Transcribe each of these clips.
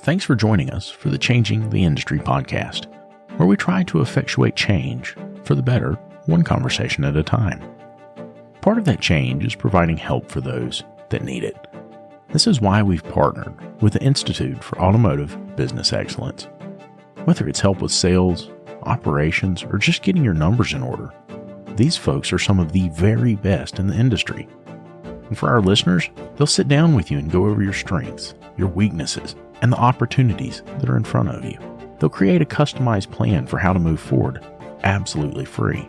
Thanks for joining us for the Changing the Industry podcast, where we try to effectuate change for the better, one conversation at a time. Part of that change is providing help for those that need it. This is why we've partnered with the Institute for Automotive Business Excellence. Whether it's help with sales, operations, or just getting your numbers in order, these folks are some of the very best in the industry. And for our listeners, they'll sit down with you and go over your strengths, your weaknesses, and the opportunities that are in front of you. They'll create a customized plan for how to move forward, absolutely free.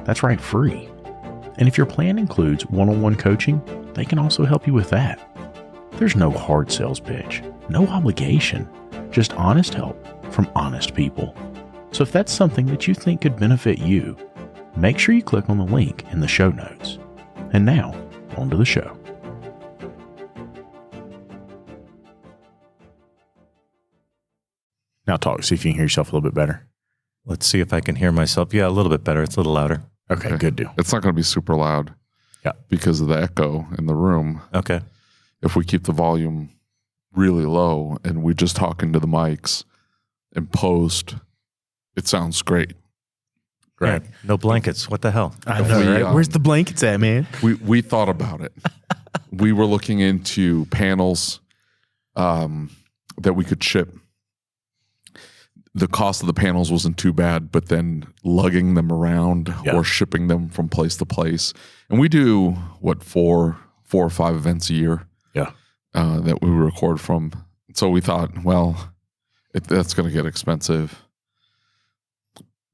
That's right, free. And if your plan includes one-on-one coaching, they can also help you with that. There's no hard sales pitch, no obligation, just honest help from honest people. So if that's something that you think could benefit you, make sure you click on the link in the show notes. And now, on to the show. Now talk, see if you can hear yourself a little bit better. Let's see if I can hear myself. Yeah, a little bit better. It's a little louder. Okay, good deal. It's not going to be super loud. Yeah. Because of the echo in the room. Okay. If we keep the volume really low and we just talk into the mics and post, it sounds great. Right. Yeah, no blankets. What the hell? I know, right? Where's the blankets at, man? We thought about it. We were looking into panels that we could ship. The cost of the panels wasn't too bad, but then lugging them around or shipping them from place to place. And we do, 4 or 5 events a year that we record from. So we thought, well, that's going to get expensive.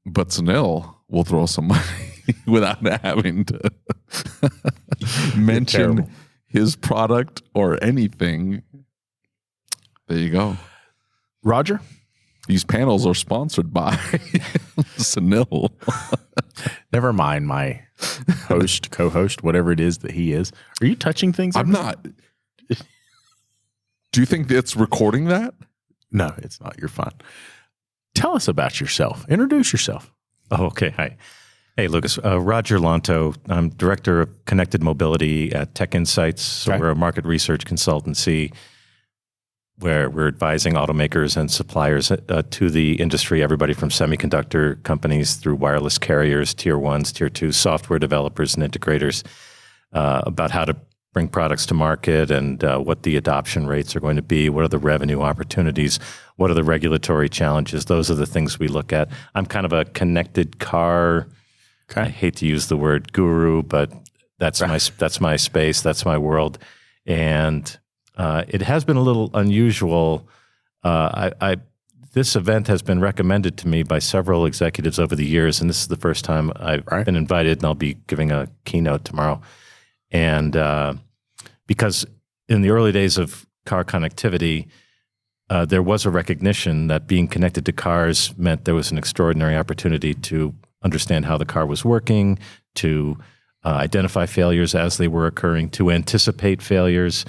But Sunil will throw some money without having to mention his product or anything. There you go. Roger? These panels are sponsored by Sunil. Never mind my host, co-host, whatever it is that he is. Are you touching things? I'm not. Do you think it's recording that? No, it's not. You're fine. Tell us about yourself. Introduce yourself. Oh, okay. Hi. Hey, Lucas. Roger Lanctot. I'm Director of Connected Mobility at TechInsights. So we're a market research consultancy where we're advising automakers and suppliers to the industry, everybody from semiconductor companies through wireless carriers, tier 1s, tier 2s, software developers and integrators, about how to bring products to market and what the adoption rates are going to be, what are the revenue opportunities, what are the regulatory challenges. Those are the things we look at. I'm kind of a connected car, I hate to use the word guru, but that's my space, that's my world. And it has been a little unusual. This event has been recommended to me by several executives over the years, and this is the first time I've been invited, and I'll be giving a keynote tomorrow. And because in the early days of car connectivity, there was a recognition that being connected to cars meant there was an extraordinary opportunity to understand how the car was working, to identify failures as they were occurring, to anticipate failures,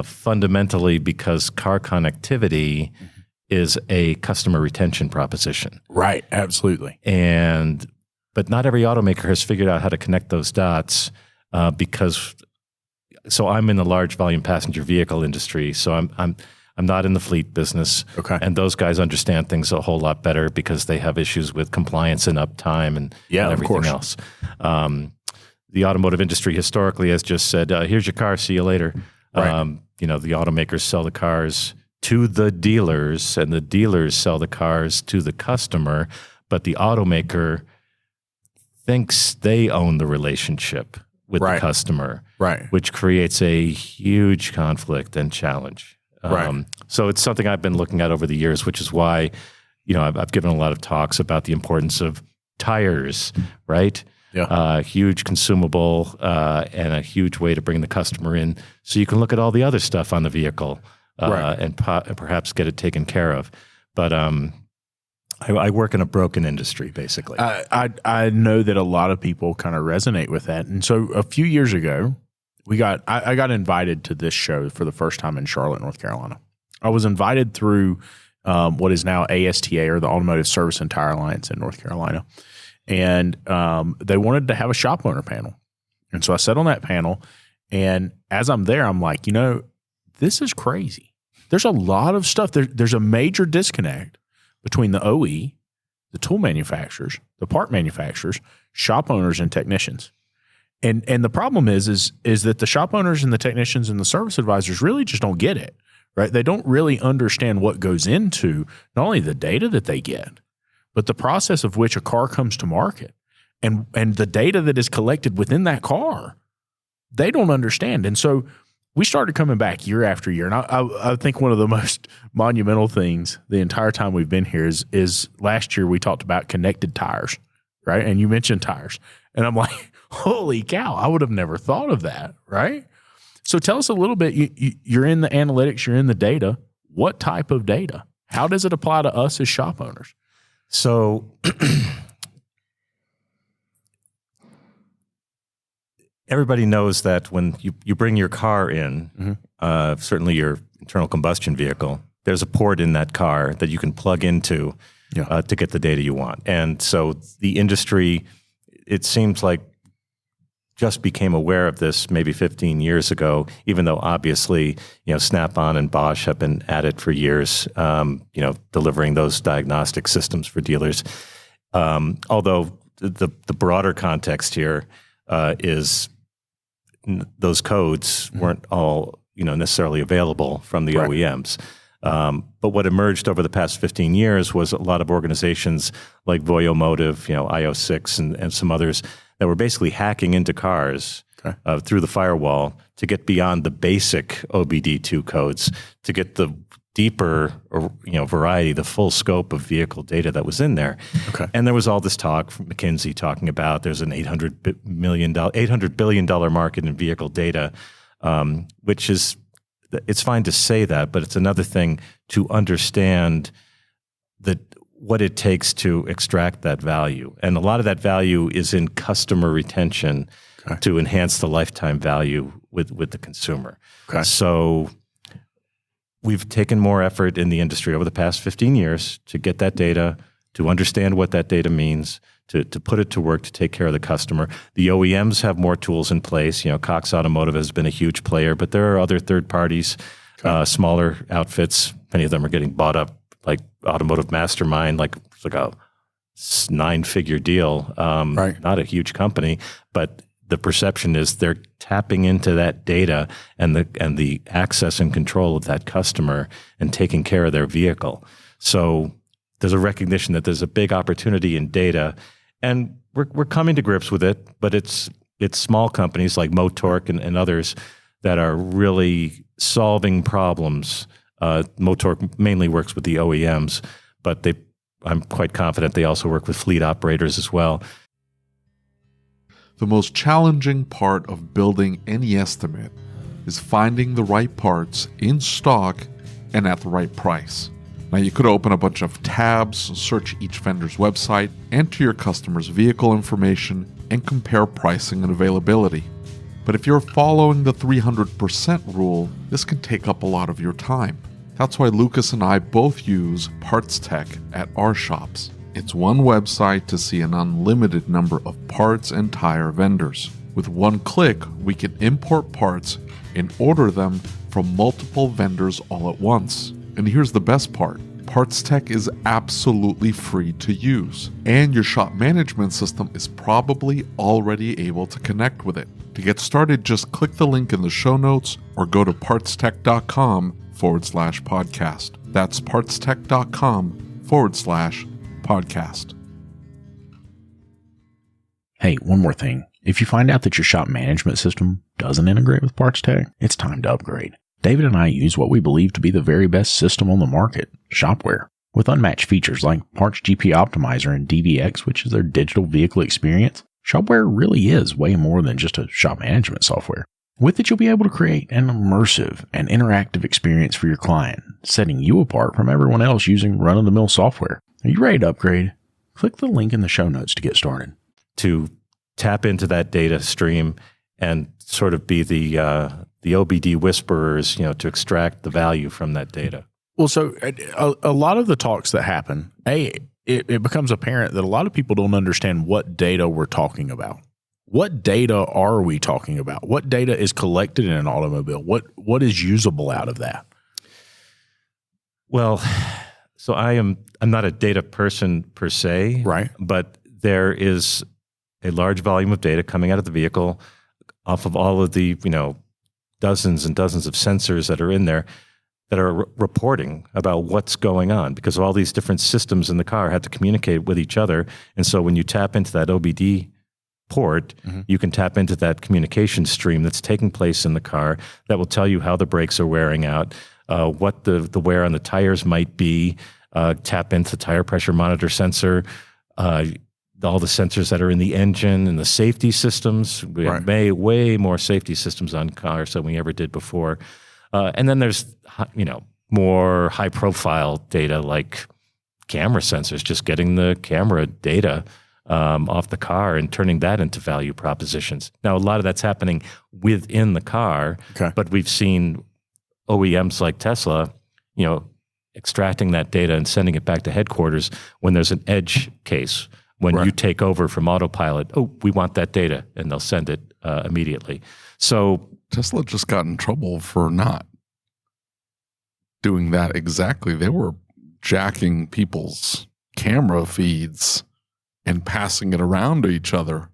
fundamentally because car connectivity is a customer retention proposition. Right, absolutely. But not every automaker has figured out how to connect those dots. So I'm in the large volume passenger vehicle industry. So I'm not in the fleet business. Okay. And those guys understand things a whole lot better because they have issues with compliance and uptime and everything else. The automotive industry historically has just said, here's your car, see you later. Right. The automakers sell the cars to the dealers and the dealers sell the cars to the customer, but the automaker thinks they own the relationship with the customer, which creates a huge conflict and challenge. So it's something I've been looking at over the years, which is why, I've given a lot of talks about the importance of tires, right? Yeah. Huge consumable and a huge way to bring the customer in so you can look at all the other stuff on the vehicle and perhaps get it taken care of. But I work in a broken industry, basically. I know that a lot of people kind of resonate with that. And so a few years ago, I got invited to this show for the first time in Charlotte, North Carolina. I was invited through what is now ASTA, or the Automotive Service and Tire Alliance in North Carolina. And they wanted to have a shop owner panel. And so I sat on that panel, and as I'm there, I'm like, this is crazy. there's a lot of stuff. There's a major disconnect between the OE, the tool manufacturers, the part manufacturers, shop owners, and technicians. And the problem is that the shop owners and the technicians and the service advisors really just don't get it, right? They don't really understand what goes into not only the data that they get, but the process of which a car comes to market and the data that is collected within that car. They don't understand. And so we started coming back year after year. And I think one of the most monumental things the entire time we've been here is last year we talked about connected tires, right? And you mentioned tires. And I'm like, holy cow, I would have never thought of that, right? So tell us a little bit. You're in the analytics, you're in the data. What type of data? How does it apply to us as shop owners? So everybody knows that when you bring your car in, certainly your internal combustion vehicle, there's a port in that car that you can plug into to get the data you want. And so the industry, it seems like, just became aware of this maybe 15 years ago, even though obviously, Snap-on and Bosch have been at it for years, delivering those diagnostic systems for dealers. Although the broader context here is those codes weren't all, necessarily available from the OEMs. But what emerged over the past 15 years was a lot of organizations like Automotive, IO6 and some others that were basically hacking into cars through the firewall to get beyond the basic OBD2 codes, to get the deeper, variety, the full scope of vehicle data that was in there. Okay. And there was all this talk from McKinsey talking about there's an $800 billion market in vehicle data, which is, it's fine to say that, but it's another thing to understand what it takes to extract that value. And a lot of that value is in customer retention to enhance the lifetime value with the consumer. Okay. So we've taken more effort in the industry over the past 15 years to get that data, to understand what that data means, to put it to work to take care of the customer. The OEMs have more tools in place. Cox Automotive has been a huge player, but there are other third parties, smaller outfits. Many of them are getting bought up, like Automotive Mastermind, it's like a 9-figure deal. Not a huge company, but the perception is they're tapping into that data and the access and control of that customer and taking care of their vehicle. So there's a recognition that there's a big opportunity in data, and we're coming to grips with it. But it's small companies like Motork and others that are really solving problems. Motork mainly works with the OEMs, but I'm quite confident they also work with fleet operators as well. The most challenging part of building any estimate is finding the right parts in stock and at the right price. Now, you could open a bunch of tabs, search each vendor's website, enter your customer's vehicle information, and compare pricing and availability. But if you're following the 300% rule, this can take up a lot of your time. That's why Lucas and I both use Parts Tech at our shops. It's one website to see an unlimited number of parts and tire vendors. With one click, we can import parts and order them from multiple vendors all at once. And here's the best part. Parts Tech is absolutely free to use, and your shop management system is probably already able to connect with it. To get started, just click the link in the show notes or go to partstech.com/podcast. That's partstech.com/podcast. Hey, one more thing. If you find out that your shop management system doesn't integrate with Parts Tech, it's time to upgrade. David and I use what we believe to be the very best system on the market, Shopware. With unmatched features like Parts GP Optimizer and DVX, which is their digital vehicle experience, Shopware really is way more than just a shop management software. With it, you'll be able to create an immersive and interactive experience for your client, setting you apart from everyone else using run-of-the-mill software. Are you ready to upgrade? Click the link in the show notes to get started. To tap into that data stream and sort of be the OBD whisperers, to extract the value from that data. Well, so a lot of the talks that happen, it becomes apparent that a lot of people don't understand what data we're talking about. What data are we talking about? What data is collected in an automobile? What is usable out of that? Well, so I'm not a data person per se, Right. But there is a large volume of data coming out of the vehicle off of all of the, dozens and dozens of sensors that are in there that are reporting about what's going on, because all these different systems in the car have to communicate with each other. And so when you tap into that OBD port, you can tap into that communication stream that's taking place in the car that will tell you how the brakes are wearing out, what the wear on the tires might be, tap into the tire pressure monitor sensor, all the sensors that are in the engine and the safety systems. We have way more safety systems on cars than we ever did before. And then there's, more high profile data like camera sensors, just getting the camera data off the car and turning that into value propositions. Now, a lot of that's happening within the car, but we've seen OEMs like Tesla, extracting that data and sending it back to headquarters when there's an edge case. When you take over from autopilot, we want that data, and they'll send it immediately. So Tesla just got in trouble for not doing that exactly. They were jacking people's camera feeds and passing it around to each other.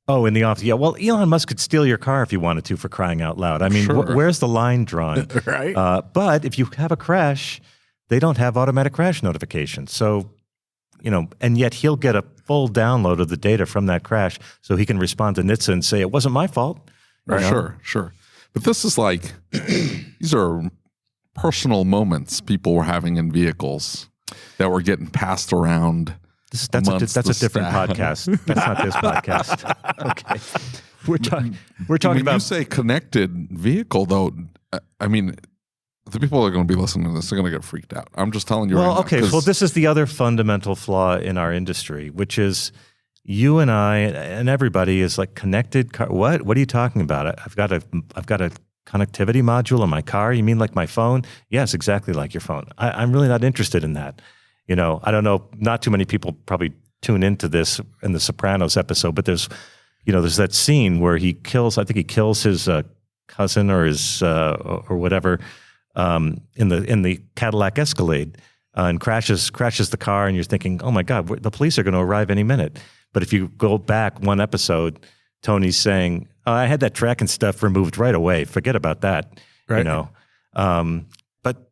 Oh, in the office. Yeah, well, Elon Musk could steal your car if he wanted to, for crying out loud. I mean, where's the line drawn? Right. But if you have a crash, they don't have automatic crash notifications. So, and yet he'll get a full download of the data from that crash so he can respond to NHTSA and say, it wasn't my fault. Right. Sure. But this is like, these are personal moments people were having in vehicles that were getting passed around. That's a different podcast. That's not this podcast. Okay. We're talking when about. You say connected vehicle, though, I mean, the people that are going to be listening to this are going to get freaked out. I'm just telling you. Well, right okay. now, Well, this is the other fundamental flaw in our industry, which is you and I and everybody is like connected car. What are you talking about? I've got a connectivity module in my car. You mean like my phone? Yes, exactly like your phone. I'm really not interested in that. I don't know. Not too many people probably tune into this in the Sopranos episode, but there's that scene where he kills his cousin or his or whatever in the Cadillac Escalade and crashes the car, and you're thinking, oh my God, the police are going to arrive any minute. But if you go back one episode, Tony's saying, I had that tracking stuff removed right away. Forget about that. Right. But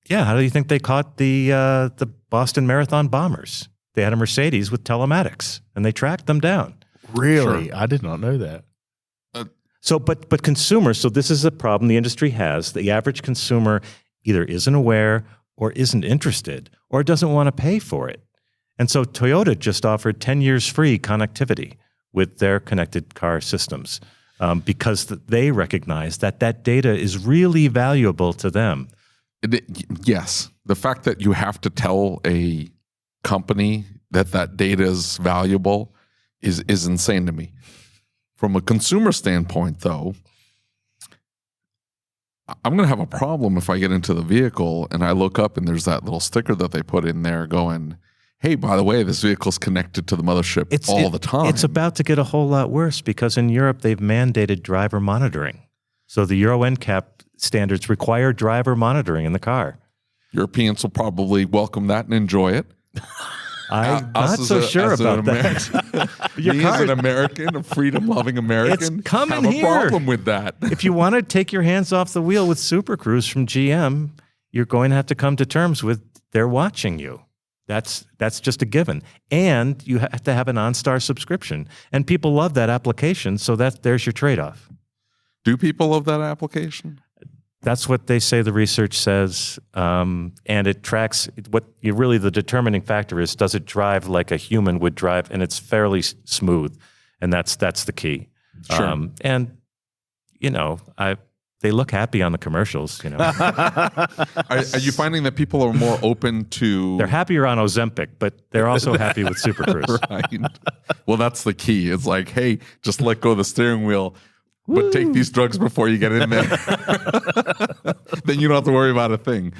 yeah, how do you think they caught the Boston Marathon bombers? They had a Mercedes with telematics, and they tracked them down. Really? Sure. I did not know that. But consumers, so this is a problem the industry has. The average consumer either isn't aware or isn't interested or doesn't want to pay for it. And so Toyota just offered 10 years free connectivity with their connected car systems because they recognize that data is really valuable to them. Yes. The fact that you have to tell a company that data is valuable is insane to me. From a consumer standpoint, though, I'm going to have a problem if I get into the vehicle and I look up and there's that little sticker that they put in there going, hey, by the way, this vehicle's connected to the mothership all the time. It's about to get a whole lot worse because in Europe, they've mandated driver monitoring. So the Euro NCAP standards require driver monitoring in the car. Europeans will probably welcome that and enjoy it. I'm not so sure about that. Me as an American, a freedom-loving American, have a problem with that. If you want to take your hands off the wheel with Super Cruise from GM, you're going to have to come to terms with they're watching you. That's just a given. And you have to have an OnStar subscription. And people love that application, so there's your trade-off. Do people love that application? That's what they say the research says, and it tracks the determining factor is, does it drive like a human would drive, and it's fairly smooth, and that's the key. Sure. And they look happy on the commercials. Are you finding that people are more open to? They're happier on Ozempic, but they're also happy with Super Cruise. Right. Well, that's the key. It's like, hey, just let go of the steering wheel. But take these drugs before you get in there. Then you don't have to worry about a thing.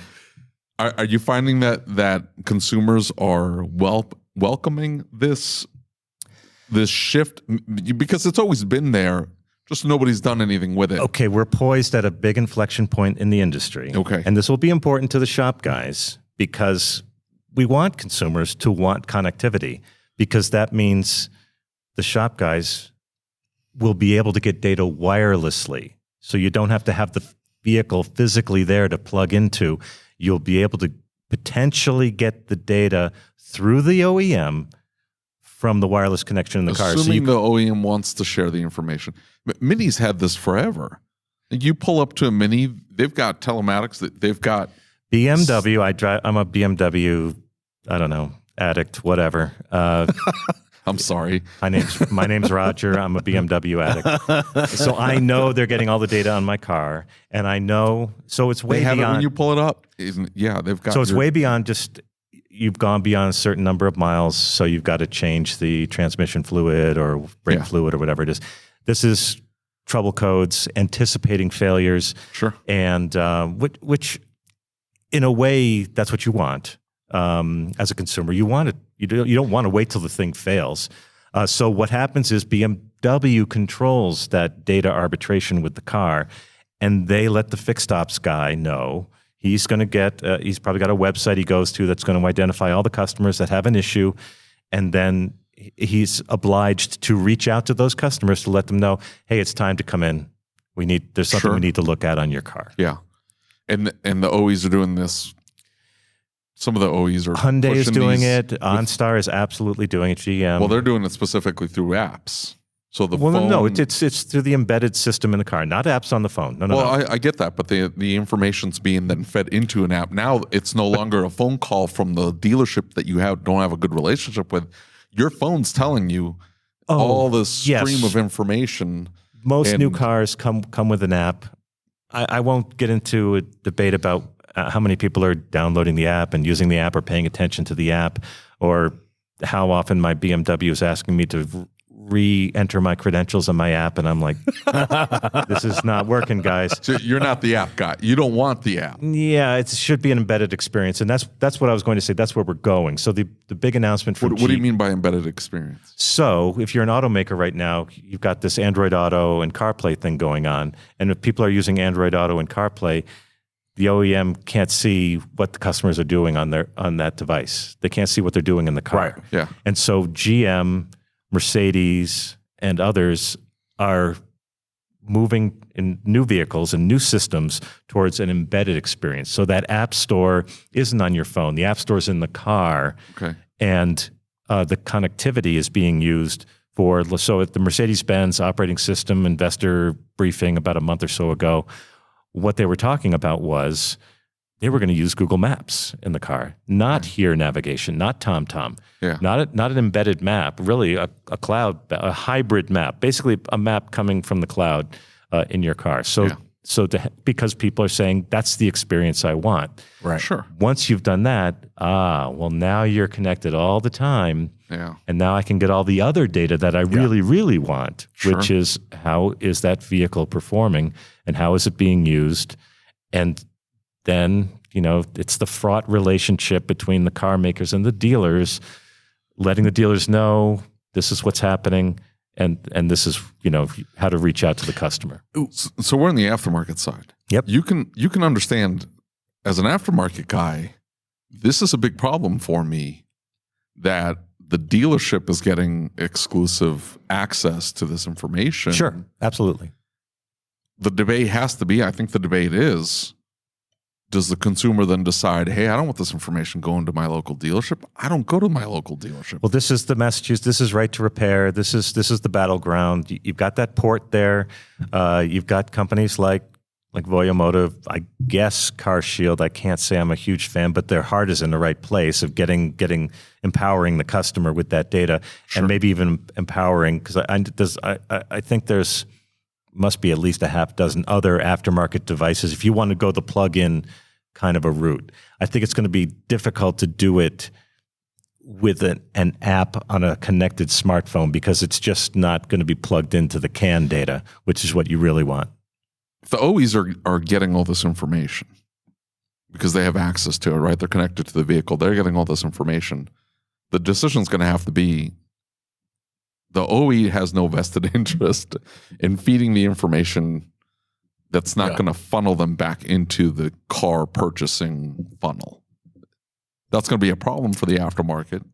Are you finding that consumers are welcoming this shift? Because it's always been there Just nobody's done anything with it. Okay, we're poised at a big inflection point in the industry. Okay. And this will be important to the shop guys because we want consumers to want connectivity, because that means the shop guys will be able to get data wirelessly. So you don't have to have the vehicle physically there to plug into. You'll be able to potentially get the data through the OEM from the wireless connection in the car. Assuming the OEM wants to share the information. Mini's had this forever. You pull up to a Mini, they've got telematics, they've got... BMW, I'm a BMW, I don't know, addict, whatever. I'm sorry. My name's Roger. I'm a BMW addict. So I know they're getting all the data on my car, and I know, so it's way beyond... It when you pull it up. Yeah, they've got... So it's way beyond just... You've gone beyond a certain number of miles, so you've got to change the transmission fluid or brake fluid or whatever it is. This is trouble codes, anticipating failures. Sure. And which in a way, that's what you want as a consumer. You want it. You don't want to wait till the thing fails. So what happens is BMW controls that data arbitration with the car, and they let the fixed ops guy know. He's going to get, he's probably got a website he goes to that's going to identify all the customers that have an issue. And then he's obliged to reach out to those customers to let them know, hey, it's time to come in. There's something we need to look at on your car. Yeah. And the OEs are doing this. Some of the OEs are Hyundai is doing it. OnStar is absolutely doing it. GM. Well, they're doing it specifically through apps. So it's through the embedded system in the car, not apps on the phone. No. I get that, but the information's being then fed into an app. Now it's no longer a phone call from the dealership that you don't have a good relationship with. Your phone's telling you all this stream of information. Most new cars come with an app. I won't get into a debate about how many people are downloading the app and using the app or paying attention to the app, or how often my BMW is asking me to re-enter my credentials on my app, and I'm like, this is not working, guys. So you're not the app guy. You don't want the app. Yeah, it should be an embedded experience, and that's what I was going to say. That's where we're going. So the big announcement from what do you mean by embedded experience? So if you're an automaker right now, you've got this Android Auto and CarPlay thing going on, and if people are using Android Auto and CarPlay, the OEM can't see what the customers are doing on that device. They can't see what they're doing in the car. Right. Yeah. And so GM, Mercedes, and others are moving in new vehicles and new systems towards an embedded experience. So that app store isn't on your phone. The app store is in the car. Okay. And the connectivity is being used for, so at the Mercedes-Benz operating system investor briefing about a month or so ago, what they were talking about was they were going to use Google Maps in the car, not Here navigation, not TomTom, not an embedded map, really a cloud, a hybrid map, basically a map coming from the cloud in your car. So because people are saying that's the experience I want. Right. Sure. Once you've done that, well, now you're connected all the time. Yeah. And now I can get all the other data that I really, really want, which is how is that vehicle performing and how is it being used? And then, it's the fraught relationship between the car makers and the dealers, letting the dealers know this is what's happening and this is, how to reach out to the customer. So we're on the aftermarket side. Yep. You can understand as an aftermarket guy, this is a big problem for me that the dealership is getting exclusive access to this information. Sure, absolutely. The debate has to be, I think the debate is, does the consumer then decide, hey, I don't want this information going to my local dealership? I don't go to my local dealership. Well, this is the Massachusetts. This is right to repair. This is the battleground. You've got that port there. You've got companies like Automotive. I guess CarShield. I can't say I'm a huge fan, but their heart is in the right place of empowering the customer with that data, and maybe even empowering, because I think there's must be at least a half dozen other aftermarket devices if you want to go the plug-in kind of a route. I think it's going to be difficult to do it with an app on a connected smartphone because it's just not going to be plugged into the CAN data, which is what you really want. If the OEs are getting all this information because they have access to it, right? They're connected to the vehicle. They're getting all this information. The decision's going to have to be, the OE has no vested interest in feeding the information that's not going to funnel them back into the car purchasing funnel. That's going to be a problem for the aftermarket.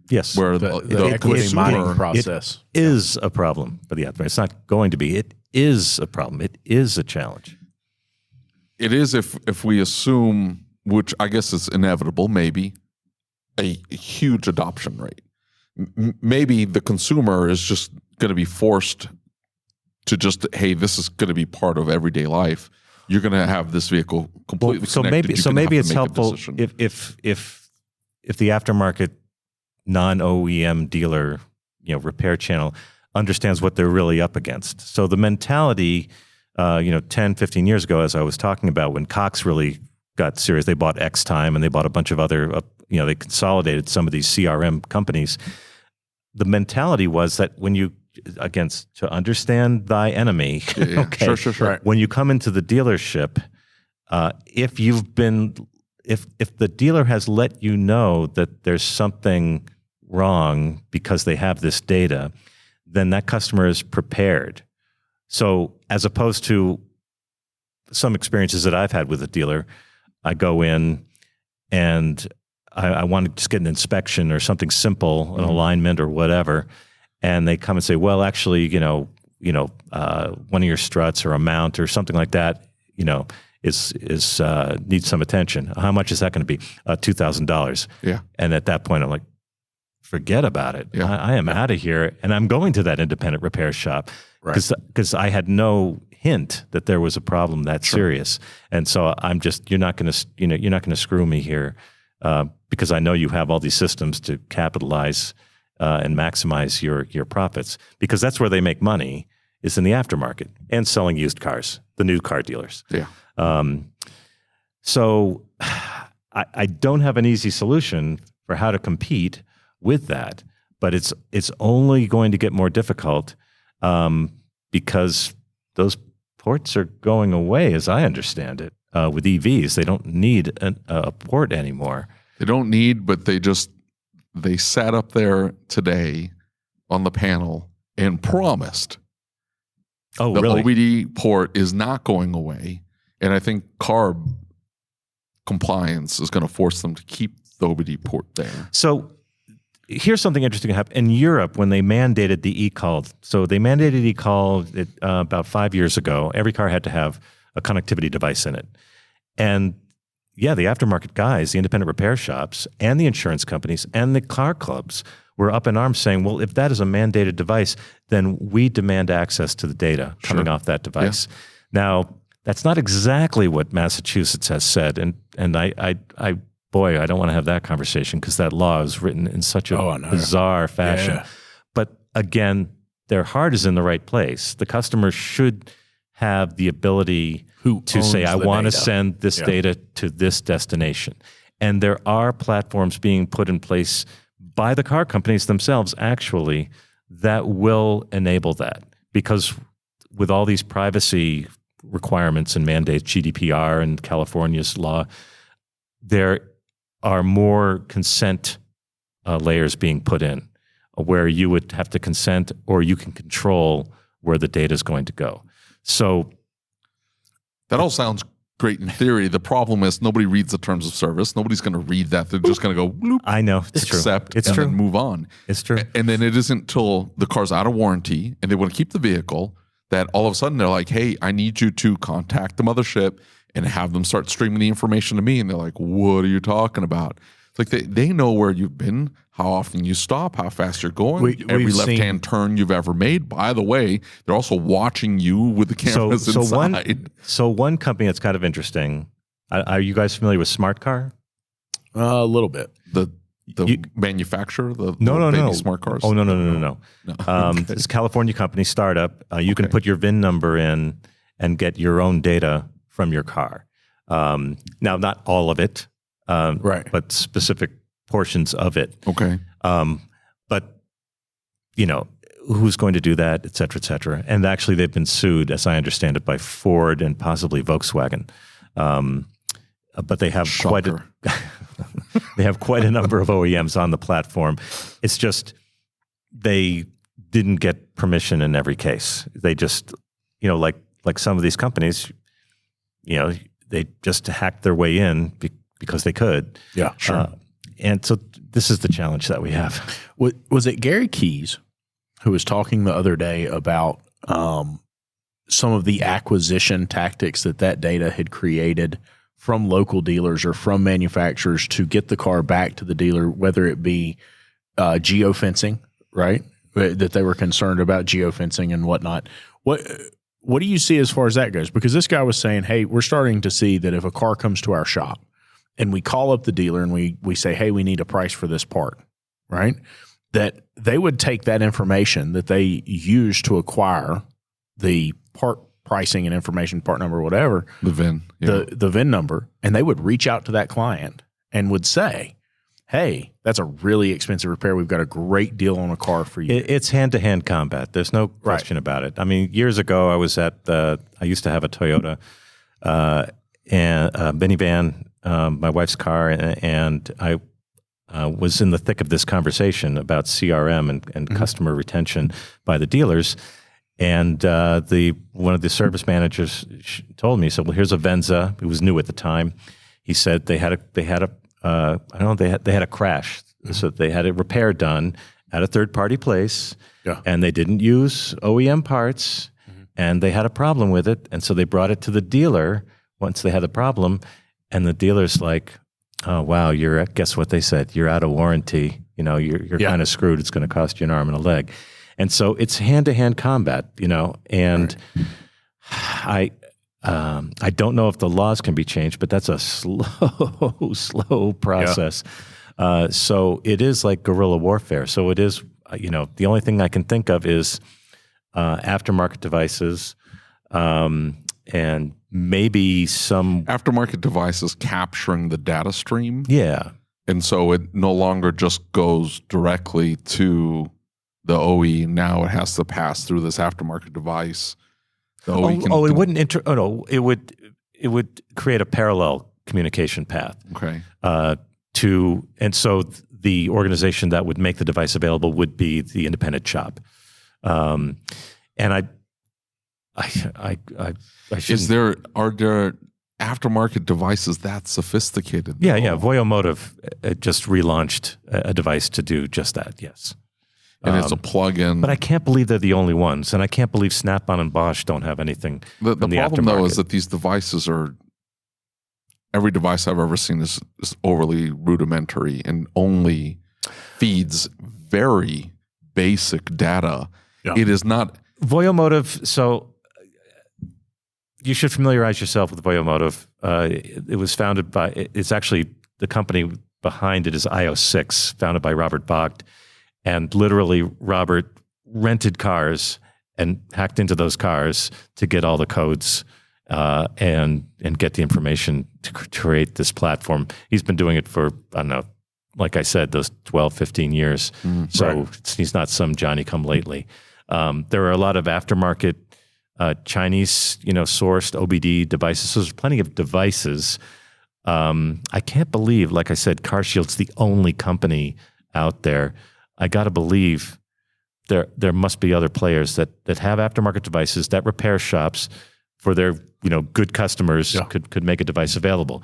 Yes, where the equity mining process is a problem for the aftermarket. It's not going to be. It is a problem. It is a challenge. It is if we assume, which I guess is inevitable, maybe a huge adoption rate. Maybe the consumer is just going to be forced to just, hey, this is going to be part of everyday life. You're going to have this vehicle completely connected. So maybe it's helpful if the aftermarket non-OEM dealer, repair channel understands what they're really up against. So the mentality, 10, 15 years ago, as I was talking about, when Cox really got serious, they bought X-Time and they bought a bunch of other, they consolidated some of these CRM companies. The mentality was that to understand thy enemy, okay, sure. Right. When you come into the dealership, if the dealer has let you know that there's something wrong because they have this data, then that customer is prepared. So as opposed to some experiences that I've had with a dealer, I go in and I want to just get an inspection or something simple, an alignment or whatever, and they come and say, well, actually, one of your struts or a mount or something like that, is needs some attention. How much is that going to be? $2,000. Yeah. And at that point, I'm like, forget about it. Yeah. I am out of here, and I'm going to that independent repair shop because I had no hint that there was a problem that serious, and so I'm just you're not going to screw me here because I know you have all these systems to capitalize and maximize your profits, because that's where they make money, is in the aftermarket and selling used cars, the new car dealers. Yeah. So I don't have an easy solution for how to compete with that, but it's only going to get more difficult because those ports are going away, as I understand it. With EVs, they don't need a port anymore. They don't need, but they sat up there today on the panel and promised the OBD port is not going away. And I think CARB compliance is going to force them to keep the OBD port there. So here's something interesting that happened in Europe when they mandated the e-call. So they mandated e-call about 5 years ago. Every car had to have a connectivity device in it. And the aftermarket guys, the independent repair shops, and the insurance companies, and the car clubs were up in arms saying, well, if that is a mandated device, then we demand access to the data coming off that device. Yeah. Now, that's not exactly what Massachusetts has said, and I don't want to have that conversation because that law is written in such a bizarre fashion. Yeah. But again, their heart is in the right place. The customer should have the ability to say, I want to send this data to this destination. And there are platforms being put in place by the car companies themselves, actually, that will enable that. Because with all these privacy requirements and mandates, GDPR and California's law, there are more consent layers being put in where you would have to consent or you can control where the data is going to go. So that all sounds great in theory. The problem is nobody reads the terms of service. Nobody's going to read that. They're just going to go, bloop, I know, it's accept, true. It's and true. then move on. It's true. And then it isn't until the car's out of warranty and they want to keep the vehicle that all of a sudden they're like, hey, I need you to contact the mothership and have them start streaming the information to me. And they're like, what are you talking about? It's like they know where you've been, how often you stop, how fast you're going, every left-hand turn you've ever made. By the way, they're also watching you with the cameras inside. So one company that's kind of interesting, are you guys familiar with Smart Car? A little bit. The manufacturer, the no. smart cars? Oh, no. It's a California company, startup. You can put your VIN number in and get your own data from your car. Now, not all of it, but specific portions of it. Okay. But, who's going to do that, et cetera, et cetera. And actually, they've been sued, as I understand it, by Ford and possibly Volkswagen. But they have quite a number of OEMs on the platform. It's just they didn't get permission in every case. They just, like some of these companies, they just hacked their way in because they could. Yeah, sure. And so this is the challenge that we have. Was it Gary Keys who was talking the other day about some of the acquisition tactics that data had created from local dealers or from manufacturers to get the car back to the dealer, whether it be geofencing, right? That they were concerned about geofencing and whatnot. What do you see as far as that goes? Because this guy was saying, hey, we're starting to see that if a car comes to our shop and we call up the dealer and we say, hey, we need a price for this part, right? That they would take that information that they use to acquire the part pricing and information, part number, whatever, the VIN, the VIN number, and they would reach out to that client and would say, hey, that's a really expensive repair. We've got a great deal on a car for you. It's hand-to-hand combat. There's no question about it. I mean, years ago, I was I used to have a Toyota and a minivan, my wife's car, and I was in the thick of this conversation about CRM and customer retention by the dealers. And one of the service managers told me, so well, here's a Venza. It was new at the time. He said they had a crash, so they had a repair done at a third-party place, and they didn't use OEM parts, and they had a problem with it, and so they brought it to the dealer once they had the problem, and the dealer's like, "Oh wow, guess what they said? You're out of warranty. You're kind of screwed. It's going to cost you an arm and a leg." And so it's hand-to-hand combat, and I don't know if the laws can be changed, but that's a slow process. Yeah. So it is like guerrilla warfare. So it is, the only thing I can think of is aftermarket devices and maybe some aftermarket devices capturing the data stream. Yeah. And so it no longer just goes directly to the OE. Now it has to pass through this aftermarket device. It would create a parallel communication path. Okay. And so the organization that would make the device available would be the independent shop. And I shouldn't. Are there aftermarket devices that sophisticated? Yeah. Automotive just relaunched a device to do just that. Yes. And it's a plug-in. But I can't believe they're the only ones. And I can't believe Snap-on and Bosch don't have anything The problem, though, is that these devices every device I've ever seen is overly rudimentary and only feeds very basic data. Yeah. It is not... Automotive, so you should familiarize yourself with Automotive. It was founded by... It's actually, the company behind it is IO6, founded by Robert Vogt. And literally, Robert rented cars and hacked into those cars to get all the codes and get the information to create this platform. He's been doing it for, I don't know, like I said, those 12, 15 years. So he's not some Johnny-come-lately. There are a lot of aftermarket Chinese, sourced OBD devices. So there's plenty of devices. I can't believe, like I said, CarShield's the only company out there. I got to believe there must be other players that have aftermarket devices, that repair shops for their good customers could make a device available.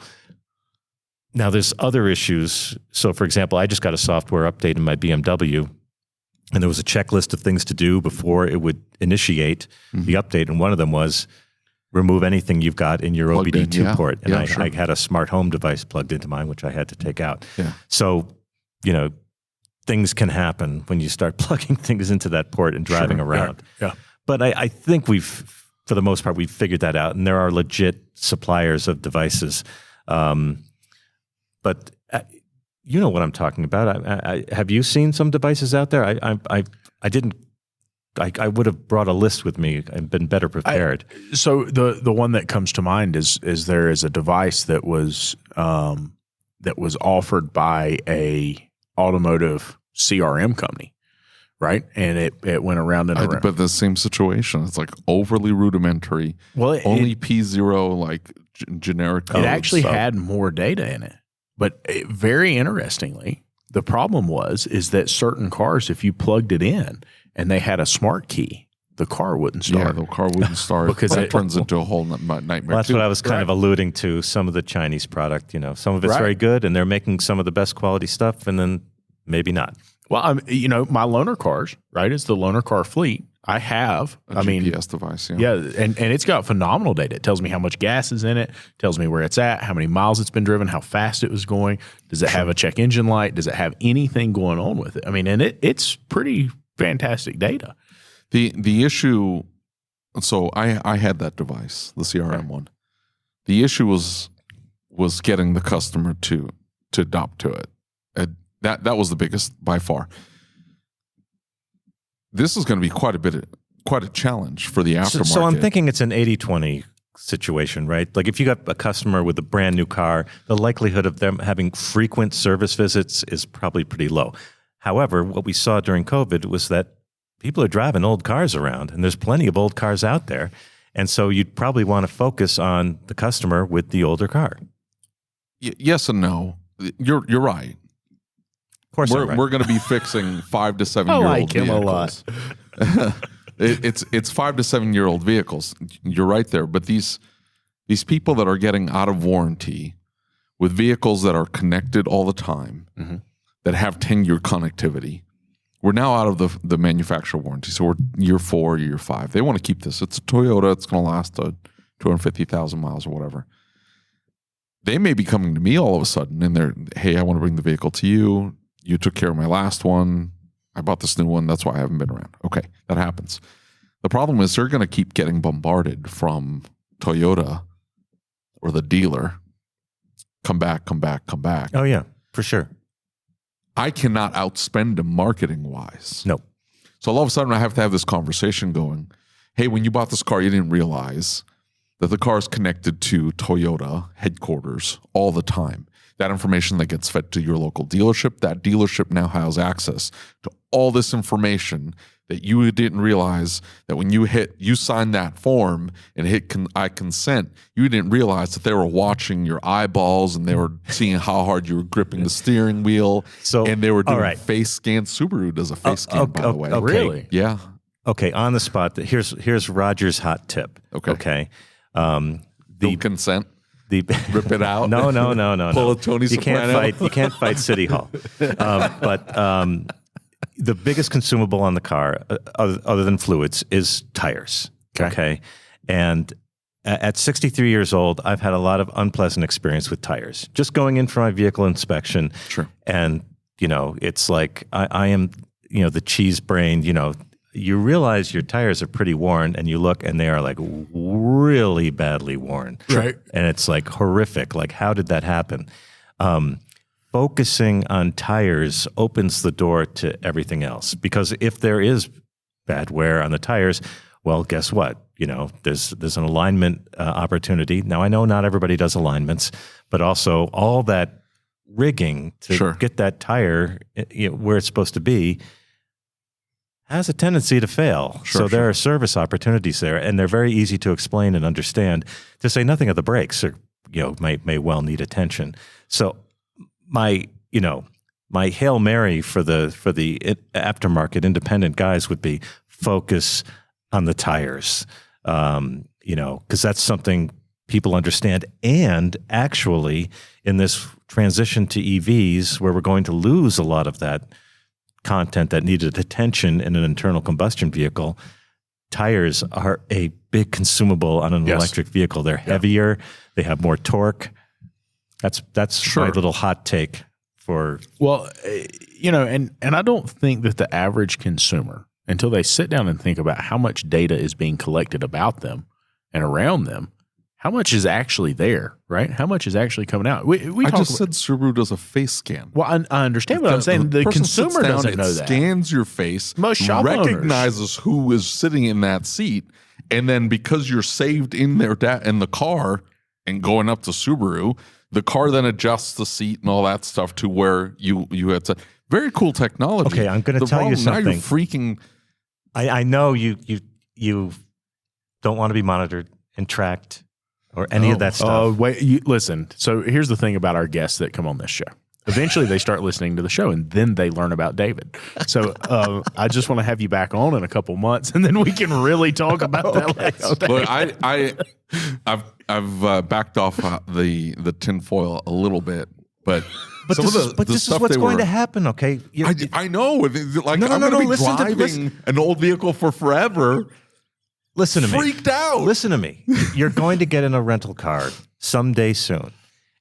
Now there's other issues. So for example, I just got a software update in my BMW, and there was a checklist of things to do before it would initiate the update, and one of them was remove anything you've got in your OBD2 port. And I had a smart home device plugged into mine, which I had to take out. Yeah. So things can happen when you start plugging things into that port and driving around. Yeah. But I think for the most part, we've figured that out, and there are legit suppliers of devices. But you know what I'm talking about. Have you seen some devices out there? I didn't. I would have brought a list with me and been better prepared. So the one that comes to mind is there is a device that was offered by a automotive CRM company, right? And it went around and around. But the same situation. It's like overly rudimentary. Well, only P0 like generic codes. It actually had more data in it. But very interestingly, the problem is that certain cars, if you plugged it in and they had a smart key, the car wouldn't start. Yeah, the car wouldn't start because it turns into a whole nightmare. Well, that's what I was kind of alluding to. Some of the Chinese product, some of it's very good, and they're making some of the best quality stuff, and then maybe not. Well, my loaner cars, right? It's the loaner car fleet. I have a GPS device. Yeah, and it's got phenomenal data. It tells me how much gas is in it, tells me where it's at, how many miles it's been driven, how fast it was going. Does it have a check engine light? Does it have anything going on with it? I mean, and it's pretty fantastic data. The issue, so I had that device, the CRM one. The issue was getting the customer to adopt to it. That was the biggest by far. This is going to be quite a challenge for the aftermarket. So I'm thinking it's an 80-20 situation, right? Like if you got a customer with a brand new car, the likelihood of them having frequent service visits is probably pretty low. However, what we saw during COVID was that people are driving old cars around, and there's plenty of old cars out there. And so you'd probably want to focus on the customer with the older car. Yes and no. You're right. We're going to be fixing 5 to 7 year old vehicles. I like him a lot. It's 5 to 7 year old vehicles. You're right there. But these people that are getting out of warranty with vehicles that are connected all the time, that have 10-year connectivity, we're now out of the manufacturer warranty. So we're year 4, year 5. They want to keep this. It's a Toyota. It's going to last 250,000 miles or whatever. They may be coming to me all of a sudden and they're, hey, I want to bring the vehicle to you. You took care of my last one. I bought this new one. That's why I haven't been around. Okay, that happens. The problem is they're going to keep getting bombarded from Toyota or the dealer. Come back, come back, come back. Oh, yeah, for sure. I cannot outspend them marketing-wise. No. So all of a sudden I have to have this conversation going, hey, when you bought this car, you didn't realize that the car is connected to Toyota headquarters all the time. That information that gets fed to your local dealership, that dealership now has access to all this information that you didn't realize that when you signed that form and hit I consent, you didn't realize that they were watching your eyeballs and they were seeing how hard you were gripping the steering wheel. And they were doing face scans. Subaru does a face scan, by the way. Okay. Really? Yeah. Okay, on the spot, here's Roger's hot tip. Okay. The consent. Rip it out. No. Pull a Tony Soprano. You can't fight City Hall. But the biggest consumable on the car, other than fluids, is tires. Okay. And at 63 years old, I've had a lot of unpleasant experience with tires. Just going in for my vehicle inspection. Sure. And, it's like I am, the cheese brain, you realize your tires are pretty worn and you look and they are like really badly worn. Right. And it's like horrific. Like, how did that happen? Focusing on tires opens the door to everything else, because if there is bad wear on the tires, well, guess what? There's an alignment opportunity. Now, I know not everybody does alignments, but also all that rigging to get that tire where it's supposed to be has a tendency to fail. There are service opportunities there, and they're very easy to explain and understand, to say nothing of the brakes are, may well need attention. So my Hail Mary for the aftermarket independent guys would be focus on the tires, because that's something people understand. And actually, in this transition to EVs, where we're going to lose a lot of that content that needed attention in an internal combustion vehicle, tires are a big consumable on an electric vehicle. They're heavier, they have more torque. That's my little hot take for. Well, and I don't think that the average consumer, until they sit down and think about how much data is being collected about them and around them, how much is actually there, right? How much is actually coming out? I just said Subaru does a face scan. Well, I understand what I'm saying. The consumer doesn't know that. Scans your face, most shop recognizes who is sitting in that seat, and then because you're saved in in the car and going up to Subaru, the car then adjusts the seat and all that stuff to where you had to. Very cool technology. Okay, I'm going to tell you something. Now you're freaking. I know you don't want to be monitored and tracked or any of that stuff. Listen. So here's the thing about our guests that come on this show. Eventually, they start listening to the show, and then they learn about David. So I just want to have you back on in a couple months, and then we can really talk about that last day. Look, I've backed off the tinfoil a little bit, but this is what's going to happen. Okay, I know. Like I'm going to be driving an old vehicle for forever. Listen to me. Freaked out. Listen to me. You're going to get in a rental car someday soon,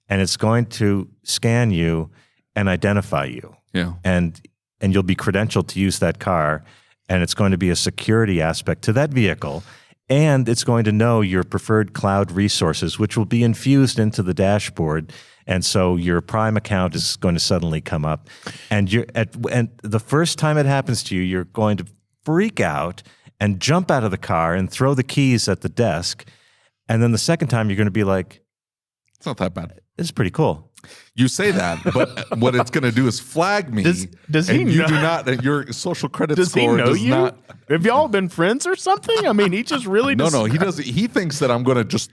and it's going to scan you and identify you. Yeah. And you'll be credentialed to use that car, and it's going to be a security aspect to that vehicle, and it's going to know your preferred cloud resources, which will be infused into the dashboard. And so your Prime account is going to suddenly come up, and and the first time it happens to you, you're going to freak out and jump out of the car and throw the keys at the desk. And then the second time, you're going to be like, it's not that bad. This is pretty cool. You say that, but what it's going to do is flag me. Does he know? You do not. Your social credit does score he know does you? not. Have y'all been friends or something? I mean, he just really No, he doesn't. He thinks that I'm going to just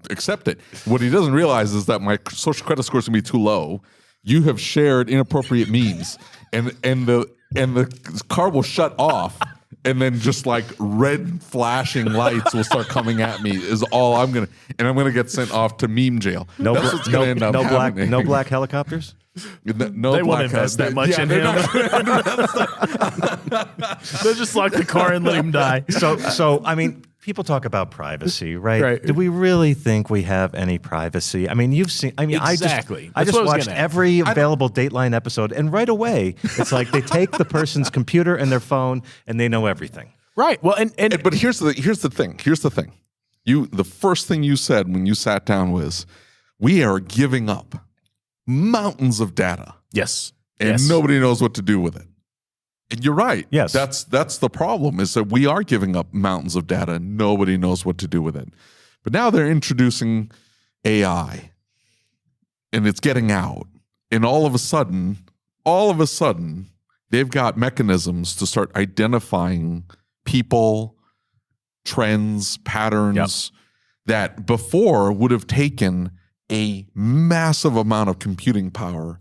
accept it. What he doesn't realize is that my social credit score is going to be too low. You have shared inappropriate memes, and the car will shut off. And then just like red flashing lights will start coming at me is all I'm going to, and I'm going to get sent off to meme jail. No black helicopters? No, they won't invest that much in him. They'll just lock the car and let him die. So I mean, people talk about privacy, right? Right. Do we really think we have any privacy? I mean, you've seen. I mean, exactly. I just watched every available Dateline episode, and right away, it's like they take the person's computer and their phone, and they know everything. Right. Well, but here's the thing. Here's the thing. The first thing you said when you sat down was, we are giving up mountains of data. Yes. And nobody knows what to do with it. And you're right. Yes. That's the problem, is that we are giving up mountains of data and nobody knows what to do with it. But now they're introducing AI and it's getting out. And all of a sudden, they've got mechanisms to start identifying people, trends, patterns that before would have taken a massive amount of computing power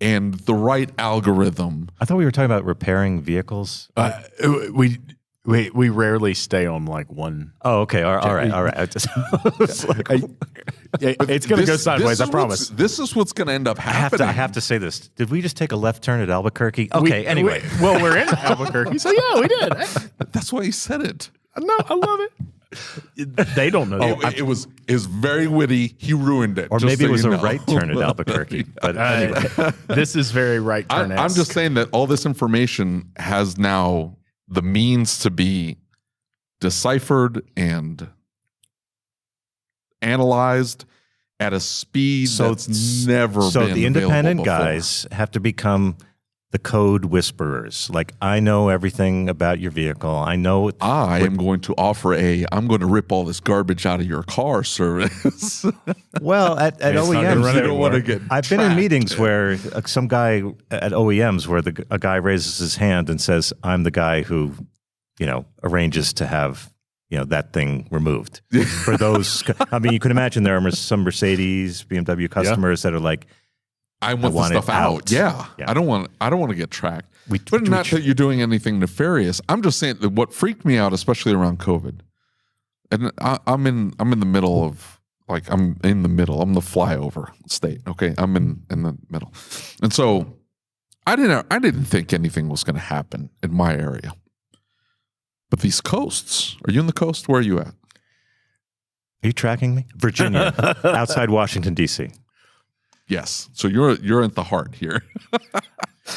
and the right algorithm. I thought we were talking about repairing vehicles. We rarely stay on like one. Oh, okay. All right. It's going to go sideways. I promise. This is what's going to end up happening. I have to say this. Did we just take a left turn at Albuquerque? Okay. Anyway, we're in Albuquerque, so yeah, we did. That's why he said it. No, I love it. They don't know. It was very witty. He ruined it. Or maybe it was a right turn at Albuquerque. But anyway, this is very right turn. I'm just saying that all this information has now the means to be deciphered and analyzed at a speed that's never been. So the independent before. guys have to become the code whisperers. Like, I know everything about your vehicle. I know. I'm going to offer I'm going to rip all this garbage out of your car service. Well, at OEMs, I've been in meetings where some guy at OEMs where a guy raises his hand and says, "I'm the guy who, arranges to have that thing removed." For those, I mean, you can imagine there are some Mercedes, BMW customers that are like, I want the stuff out. Yeah. I don't want to get tracked. But not that you're doing anything nefarious. I'm just saying that what freaked me out, especially around COVID, and I'm in the middle of I'm in the middle. I'm the flyover state. Okay, I'm in the middle, and so I didn't think anything was going to happen in my area. But these coasts, are you in the coast? Where are you at? Are you tracking me? Virginia, outside Washington D.C. Yes. So you're at the heart here.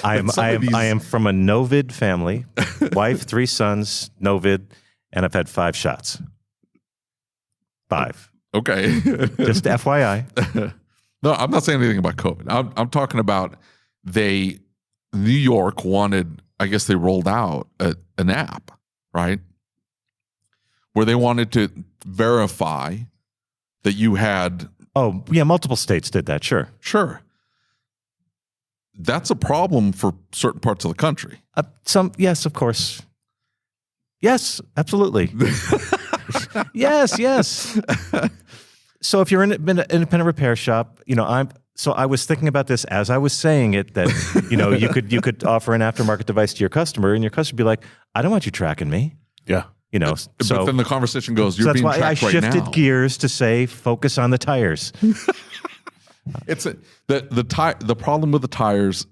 I am from a no-vid family, wife, 3 sons, no-vid, and I've had 5 shots. 5. Okay. Just FYI. No, I'm not saying anything about COVID. I'm talking about New York wanted, I guess they rolled out an app, right? Where they wanted to verify that you had. Oh, yeah, multiple states did that, sure. Sure. That's a problem for certain parts of the country. Yes, of course. Yes, absolutely. Yes. So if you're in an independent repair shop, So I was thinking about this as I was saying it, that you could offer an aftermarket device to your customer, and your customer would be like, "I don't want you tracking me." Yeah. So but then the conversation goes, "You're being tracked right now." That's why I shifted gears to say, focus on the tires. It's the problem with the tires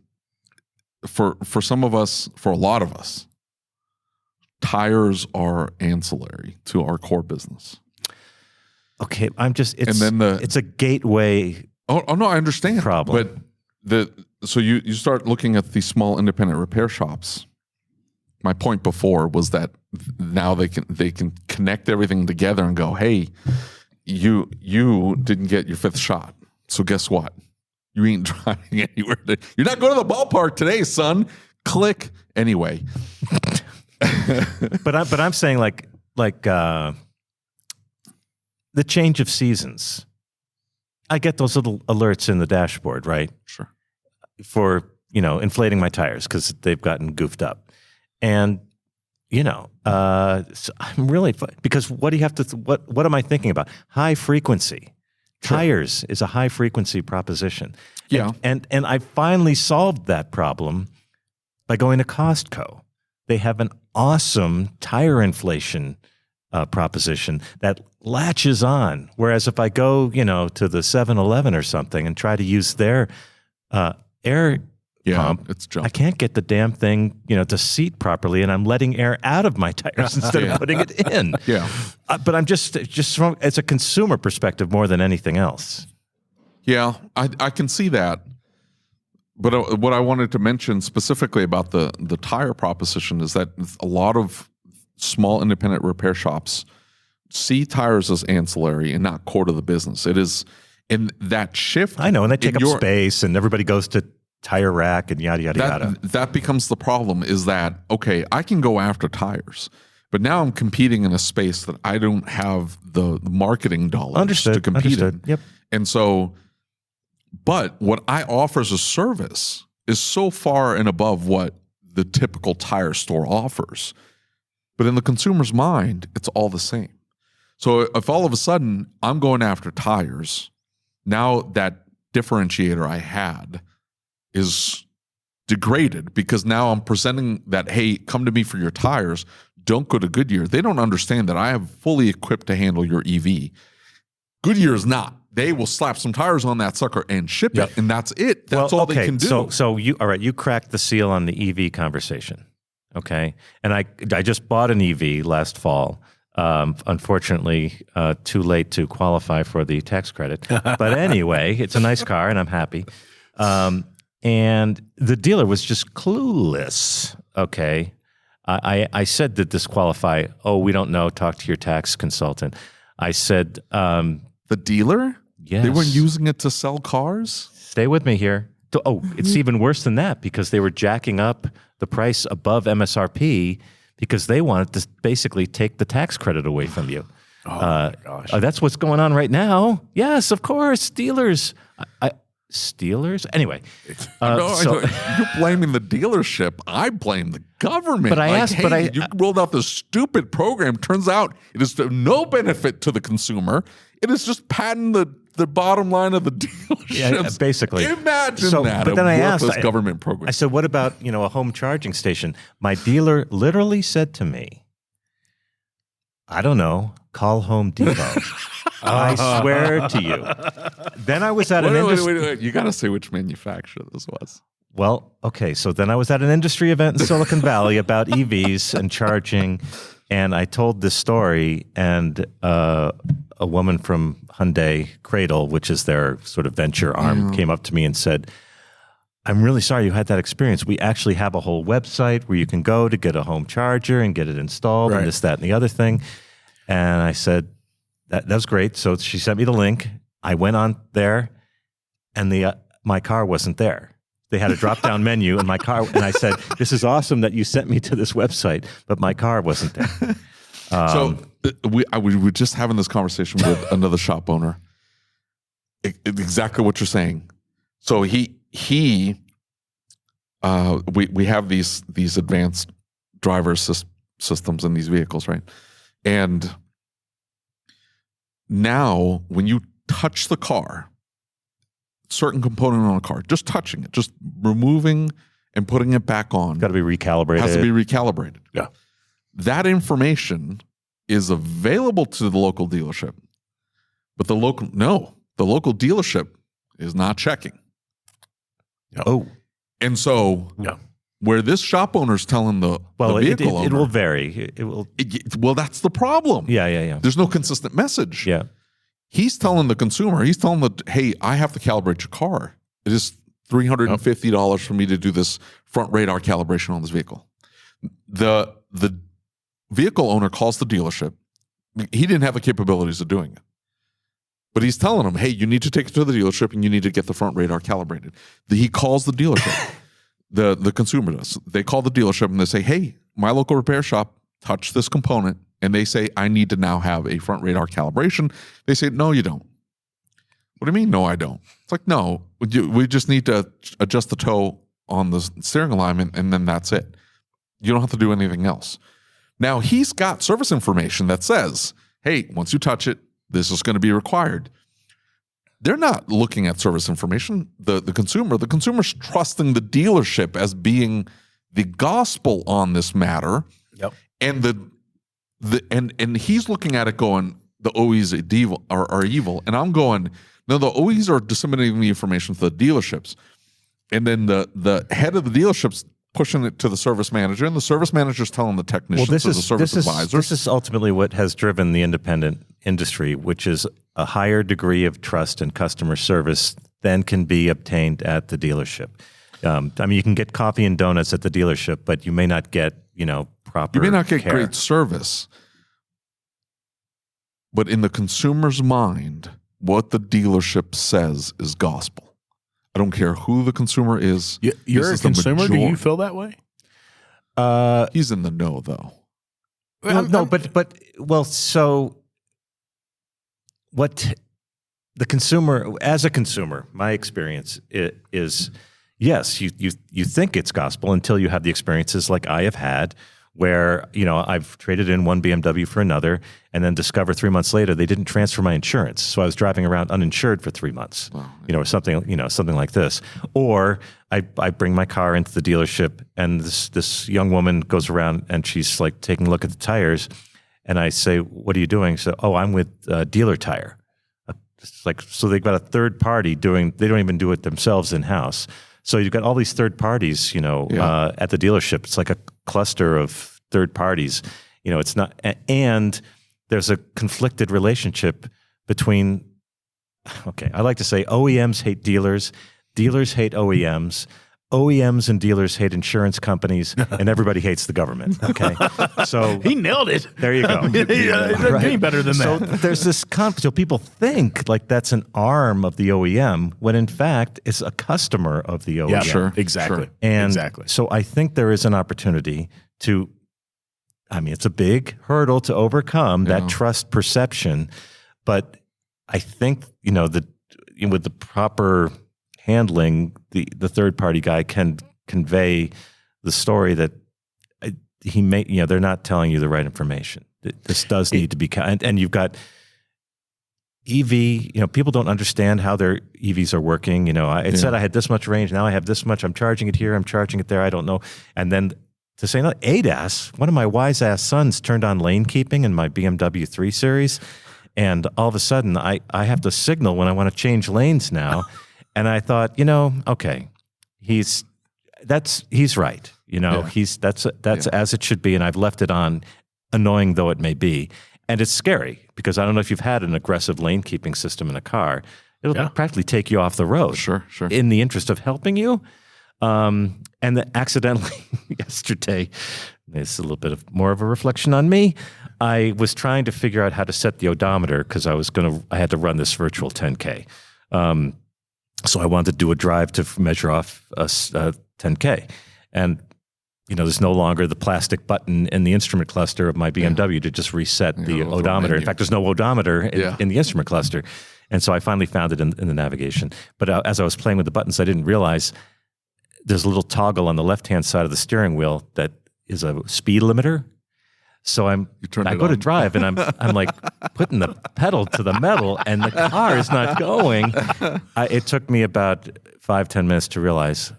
for some of us, for a lot of us, tires are ancillary to our core business. Okay, it's a gateway. Oh no, I understand problem. But so you start looking at these small independent repair shops. My point before was that now they can connect everything together and go, hey, you didn't get your 5th shot, so guess what? You ain't driving anywhere. You're not going to the ballpark today, son. Click anyway. But I'm saying like the change of seasons. I get those little alerts in the dashboard, right? Sure. For inflating my tires because they've gotten goofed up. And, so I'm really, because what do you have to, what am I thinking about? High frequency. Sure. Tires is a high frequency proposition. Yeah. And I finally solved that problem by going to Costco. They have an awesome tire inflation proposition that latches on. Whereas if I go, to the 7-Eleven or something and try to use their air pump, it's junk. I can't get the damn thing, to seat properly, and I'm letting air out of my tires instead of putting it in. Yeah. But I'm just from, it's a consumer perspective more than anything else. Yeah, I can see that. But what I wanted to mention specifically about the tire proposition is that a lot of small independent repair shops see tires as ancillary and not core to the business. It is in that shift. I know, and they take up space, and everybody goes to tire rack and yada, yada, yada. That becomes the problem, is that, okay, I can go after tires, but now I'm competing in a space that I don't have the marketing dollars to compete in. Yep. And so, but what I offer as a service is so far and above what the typical tire store offers. But in the consumer's mind, it's all the same. So if all of a sudden I'm going after tires, now that differentiator I had is degraded, because now I'm presenting that, hey, come to me for your tires. Don't go to Goodyear. They don't understand that I have fully equipped to handle your EV. Goodyear's not. They will slap some tires on that sucker and ship it, and that's it. That's all they can do. So you cracked the seal on the EV conversation, okay? And I just bought an EV last fall. Unfortunately, too late to qualify for the tax credit. But anyway, it's a nice car, and I'm happy. And the dealer was just clueless, okay? I said, did this qualify? Oh, we don't know. Talk to your tax consultant. I said... the dealer? Yes. They weren't using it to sell cars? Stay with me here. It's even worse than that, because they were jacking up the price above MSRP because they wanted to basically take the tax credit away from you. Oh, my gosh. That's what's going on right now. Yes, of course. Dealers. Steelers? Anyway. You're blaming the dealership. I blame the government. But you rolled out this stupid program. Turns out it is no benefit to the consumer. It is just padding the bottom line of the dealerships. Yeah, basically. Imagine that. But then I asked, government program. I said, what about, a home charging station? My dealer literally said to me, I don't know, call Home Depot. I swear to you. Then I was at an industry... Wait. You got to say which manufacturer this was. Well, okay. So then I was at an industry event in Silicon Valley about EVs and charging, and I told this story, and a woman from Hyundai Cradle, which is their sort of venture arm, came up to me and said, I'm really sorry you had that experience. We actually have a whole website where you can go to get a home charger and get it installed and this, that, and the other thing. And I said, that was great. So she sent me the link. I went on there, and my car wasn't there. They had a drop-down menu in my car, and I said, this is awesome that you sent me to this website, but my car wasn't there. So we were just having this conversation with another shop owner. Exactly what you're saying. So we have these advanced driver systems in these vehicles, right? And now when you touch the car, certain component on a car, just touching it, just removing and putting it back on. Got to be recalibrated. Has to be recalibrated. Yeah. That information is available to the local dealership, but the local dealership is not checking. Oh. And so where this shop owner is telling the vehicle owner, it will vary. It will. Well, that's the problem. Yeah. There's no consistent message. Yeah. He's telling the consumer, hey, I have to calibrate your car. It is $350 for me to do this front radar calibration on this vehicle. The vehicle owner calls the dealership. He didn't have the capabilities of doing it. But he's telling them, hey, you need to take it to the dealership and you need to get the front radar calibrated. He calls the dealership. The consumer does. They call the dealership and they say, hey, my local repair shop touched this component. And they say, I need to now have a front radar calibration. They say, no, you don't. What do you mean, no, I don't? It's like, no, we just need to adjust the toe on the steering alignment and then that's it. You don't have to do anything else. Now, he's got service information that says, hey, once you touch it, this is going to be required. They're not looking at service information. The consumer's trusting the dealership as being the gospel on this matter. Yep. And and he's looking at it going, the OEs are evil. And I'm going, no, the OEs are disseminating the information to the dealerships. And then the head of the dealerships pushing it to the service manager, and the service manager's telling the technicians or the service advisors. This is ultimately what has driven the independent industry, which is a higher degree of trust and customer service than can be obtained at the dealership. I mean, you can get coffee and donuts at the dealership, but you may not get, proper You may not get care. great service. But in the consumer's mind, what the dealership says is gospel. I don't care who the consumer is. You're a consumer? Do you feel that way? He's in the know, though. So what the consumer, as a consumer, my experience is, yes, you think it's gospel until you have the experiences like I have had, where I've traded in one BMW for another, and then discover 3 months later they didn't transfer my insurance, so I was driving around uninsured for 3 months, or something like this. Or I bring my car into the dealership, and this young woman goes around and she's like taking a look at the tires, and I say, "What are you doing?" So, "Oh, I'm with Dealer Tire." It's like, so they've got a third party doing. They don't even do it themselves in house. So you've got all these third parties, at the dealership. It's like a cluster of third parties. It's not, and there's a conflicted relationship between, I like to say OEMs hate dealers, dealers hate OEMs, OEMs and dealers hate insurance companies, and everybody hates the government. Okay, so he nailed it. There you go. It doesn't get better than that. So there's this so people think like that's an arm of the OEM, when in fact it's a customer of the OEM. Yeah, sure, exactly. And so I think there is an opportunity to. I mean, it's a big hurdle to overcome that trust perception, but I think with the proper handling, the third party guy can convey the story that he may, they're not telling you the right information. This does need to be, and you've got EV, people don't understand how their EVs are working. It said I had this much range, now I have this much, I'm charging it here, I'm charging it there, I don't know. And then to say, no, ADAS, one of my wise ass sons turned on lane keeping in my BMW 3 Series, and all of a sudden I have to signal when I want to change lanes now. And I thought, okay, he's right. That's as it should be. And I've left it on, annoying though it may be. And it's scary because I don't know if you've had an aggressive lane keeping system in a car. It'll practically take you off the road. Sure. In the interest of helping you. And then accidentally yesterday, it's a little bit more of a reflection on me. I was trying to figure out how to set the odometer because I had to run this virtual 10K. So I wanted to do a drive to measure off a 10K. And, there's no longer the plastic button in the instrument cluster of my BMW to just reset the odometer. In fact, there's no odometer in the instrument cluster. And so I finally found it in the navigation. But as I was playing with the buttons, I didn't realize there's a little toggle on the left-hand side of the steering wheel that is a speed limiter. So I go to drive, and I'm like putting the pedal to the metal, and the car is not going. It took me about 5-10 minutes to realize,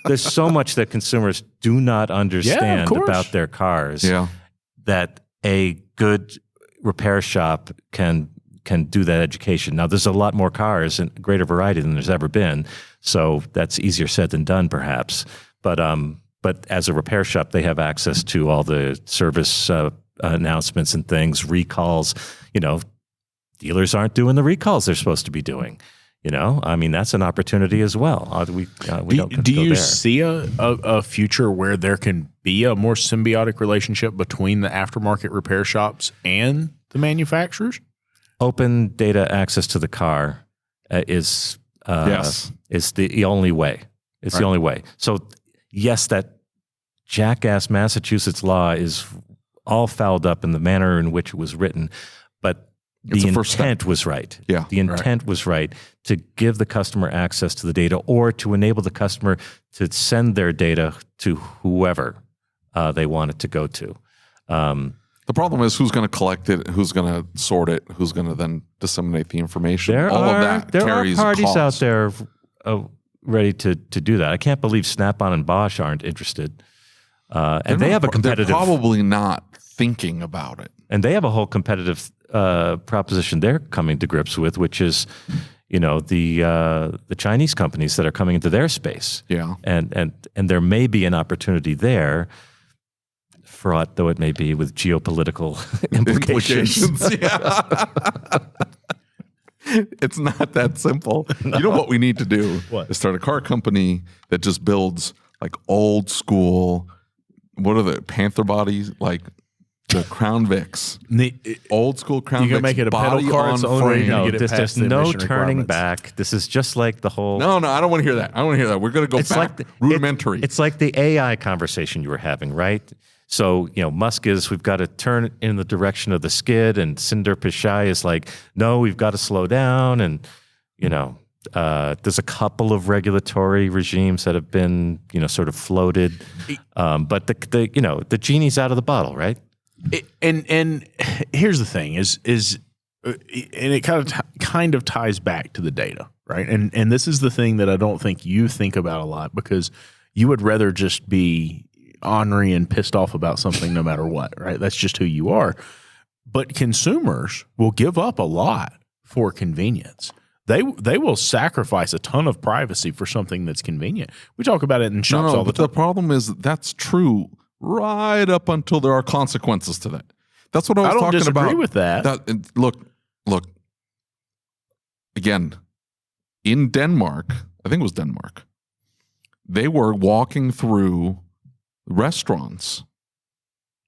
there's so much that consumers do not understand about their cars that a good repair shop can do that education. Now, there's a lot more cars and greater variety than there's ever been, so that's easier said than done, perhaps. But as a repair shop, they have access to all the service announcements and things, recalls. Dealers aren't doing the recalls they're supposed to be doing. I mean, that's an opportunity as well. Do you see a future where there can be a more symbiotic relationship between the aftermarket repair shops and the manufacturers? Open data access to the car is the only way. It's the only way. So yes, that jackass Massachusetts law is all fouled up in the manner in which it was written, but the intent was right. Yeah, the intent was right to give the customer access to the data, or to enable the customer to send their data to whoever they want it to go to. The problem is who's going to collect it, who's going to sort it, who's going to then disseminate the information. There are parties out there ready to do that. I can't believe Snap-on and Bosch aren't interested. And they have a competitive... They're probably not thinking about it. And they have a whole competitive proposition they're coming to grips with, which is, the Chinese companies that are coming into their space. Yeah. And there may be an opportunity there, fraught though it may be with geopolitical implications. Yeah. It's not that simple. No. You know what we need to do is start a car company that just builds like old school, what are the Panther bodies, like the Crown Vics, old school Crown Vics. You can make it a pedal car. It's the only way you're going to get it past the no turning back. This is just like the whole. No, I don't want to hear that. We're going to go back rudimentary. It's like the AI conversation you were having, right? So, Musk is, we've got to turn in the direction of the skid, and Sundar Pichai is like, no, we've got to slow down. And, there's a couple of regulatory regimes that have been, sort of floated. But the genie's out of the bottle, right? And here's the thing is and it kind of ties back to the data, right? And this is the thing that I don't think you think about a lot, because you would rather just be ornery and pissed off about something no matter what, right? That's just who you are. But consumers will give up a lot for convenience. They will sacrifice a ton of privacy for something that's convenient. We talk about it in shops all the time. The problem is that's true right up until there are consequences to that. That's what I was talking about. I don't disagree with that. Look, again, in Denmark, I think it was Denmark, they were walking through restaurants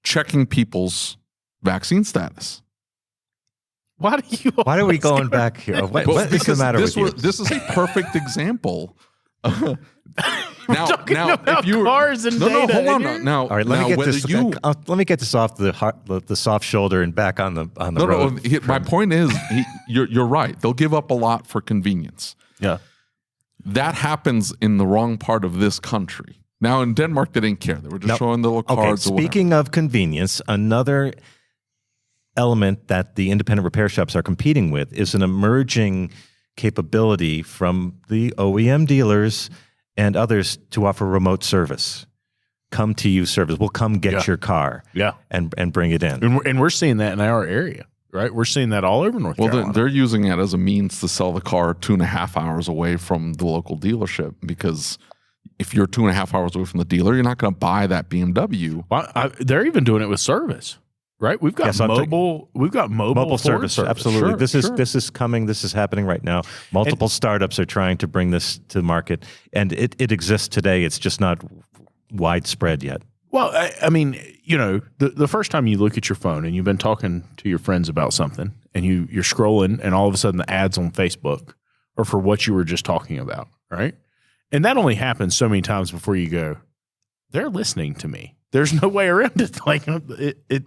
checking people's vaccine status. Why are we going back here? What is the matter with you? This is a perfect example. Now, if you cars and data. Hold on. Now, all right, let me get this off the soft shoulder and back on the road. No. My point is, you're right. They'll give up a lot for convenience. Yeah, that happens in the wrong part of this country. Now, in Denmark, they didn't care. They were just showing the little cards. Speaking of convenience, another element that the independent repair shops are competing with is an emerging capability from the OEM dealers and others to offer remote service. Come to you service. We'll come get your car and bring it in. And we're seeing that in our area, right? We're seeing that all over North Carolina. Well, they're using it as a means to sell the car 2.5 hours away from the local dealership, because if you're 2.5 hours away from the dealer, you're not going to buy that BMW. Well, they're even doing it with service, right? We've got mobile service. Absolutely. This is coming. This is happening right now. Multiple startups are trying to bring this to market, and it exists today. It's just not widespread yet. Well, I mean, the first time you look at your phone and you've been talking to your friends about something, and you're scrolling, and all of a sudden the ads on Facebook are for what you were just talking about, right? And that only happens so many times before you go, they're listening to me. There's no way around it.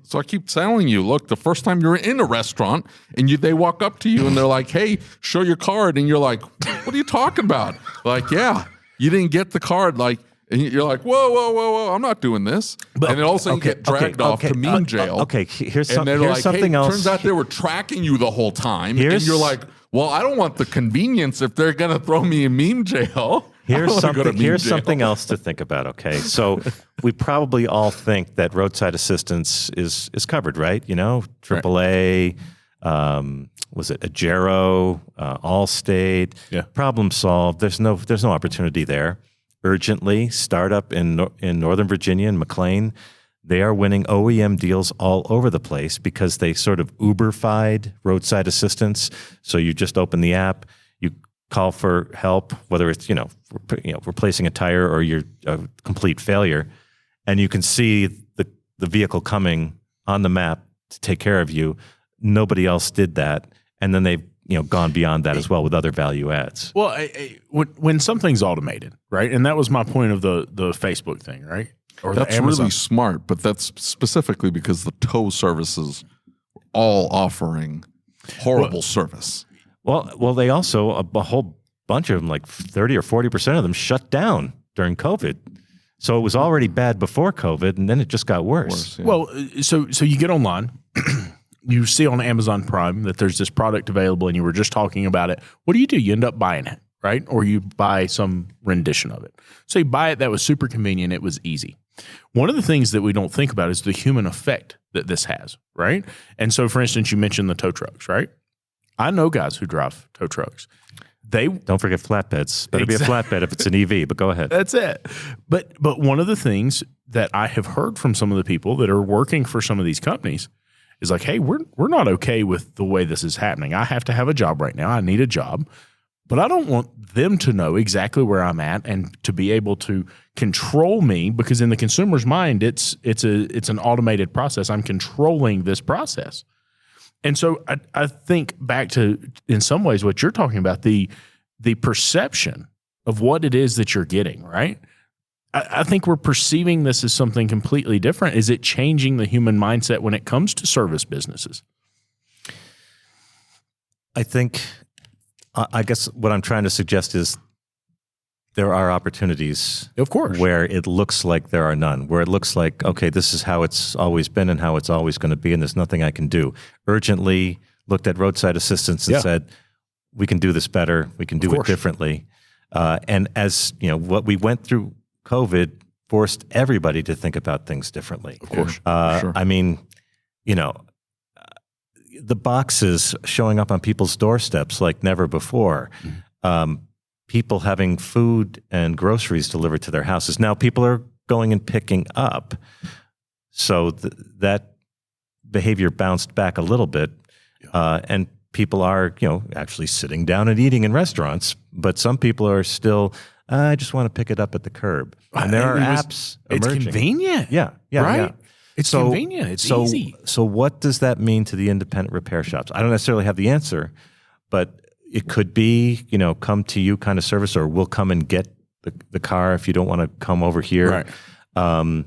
So I keep telling you, look, the first time you're in a restaurant and they walk up to you and they're like, hey, show your card. And you're like, what are you talking about? Like, yeah, you didn't get the card. Like, And you're like, whoa, I'm not doing this. And then all of a sudden you get dragged off to meme jail. Here's something else. Turns out they were tracking you the whole time. And you're like, well, I don't want the convenience if they're going to throw me in meme jail. Here's something else to think about, okay? So we probably all think that roadside assistance is covered, right? You know, AAA, was it Agero, Allstate, problem solved. There's no opportunity there. Urgently, startup in Northern Virginia and McLean, they are winning OEM deals all over the place because they sort of Uber-fied roadside assistance. So you just open the app, you call for help, whether it's replacing a tire or you're a complete failure, and you can see the vehicle coming on the map to take care of you. Nobody else did that, and then they've gone beyond that as well with other value adds. Well, when something's automated, right, and that was my point of the Facebook thing, right? Or that's really smart, but that's specifically because the tow services are all offering horrible service. Well, they also a whole bunch of them, like 30 or 40% of them, shut down during COVID. So it was already bad before COVID, and then it just got worse. Well, so you get online. You see on Amazon Prime that there's this product available and you were just talking about it. What do? You end up buying it, right? Or you buy some rendition of it. So you buy it. That was super convenient. It was easy. One of the things that we don't think about is the human effect that this has, right? And so, for instance, you mentioned the tow trucks, right? I know guys who drive tow trucks. Don't forget flatbeds. Better be a flatbed if it's an EV, but go ahead. That's it. But one of the things that I have heard from some of the people that are working for some of these companies is like, hey, we're not okay with the way this is happening. I have to have a job right now. I need a job, but I don't want them to know exactly where I'm at and to be able to control me, because in the consumer's mind, it's an automated process. I'm controlling this process. And so I think back to, in some ways, what you're talking about, the perception of what it is that you're getting, right? I think we're perceiving this as something completely different. Is it changing the human mindset when it comes to service businesses? I guess what I'm trying to suggest is there are opportunities, of course, where it looks like there are none, where it looks like, okay, this is how it's always been and how it's always going to be, and there's nothing I can do. Urgently looked at roadside assistance and said, we can do this better. We can do it differently. And as what we went through COVID forced everybody to think about things differently. Of course. Sure. I mean, the boxes showing up on people's doorsteps like never before. People having food and groceries delivered to their houses. Now people are going and picking up. So that behavior bounced back a little bit. And people are, actually sitting down and eating in restaurants, but some people are still, I just want to pick it up at the curb. And there are apps emerging. It's convenient. Yeah. Right? Yeah. It's convenient. It's easy. So what does that mean to the independent repair shops? I don't necessarily have the answer, but it could be, come to you kind of service, or we'll come and get the car if you don't want to come over here. Right.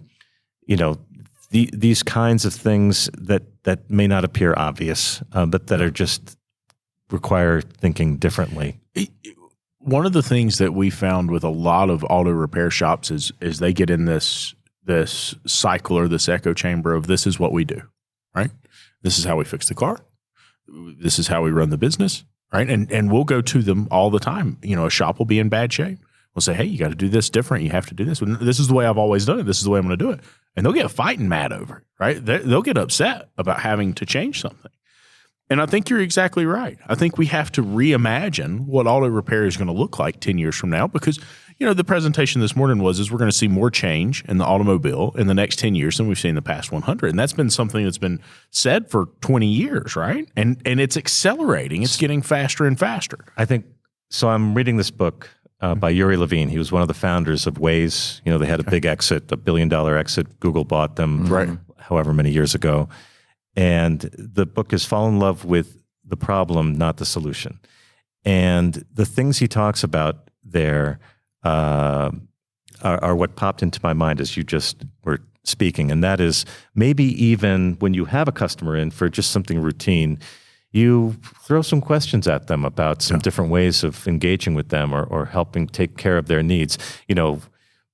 These kinds of things that may not appear obvious, but that are just require thinking differently. One of the things that we found with a lot of auto repair shops is they get in this cycle or this echo chamber of, this is what we do, right? This is how we fix the car. This is how we run the business, right? And we'll go to them all the time. A shop will be in bad shape. We'll say, hey, you got to do this different. You have to do this. This is the way I've always done it. This is the way I'm going to do it. And they'll get fighting mad over it, right? They'll get upset about having to change something. And I think you're exactly right. I think we have to reimagine what auto repair is going to look like 10 years from now, because, the presentation this morning is we're going to see more change in the automobile in the next 10 years than we've seen in the past 100. And that's been something that's been said for 20 years, right? And it's accelerating. It's getting faster and faster. I think, so I'm reading this book by Yuri Levine. He was one of the founders of Waze. They had a big exit, $1 billion exit. Google bought them however many years ago. And the book is Fall in Love with the Problem, Not the Solution. And the things he talks about there are what popped into my mind as you just were speaking. And that is, maybe even when you have a customer in for just something routine, you throw some questions at them about some different ways of engaging with them or helping take care of their needs.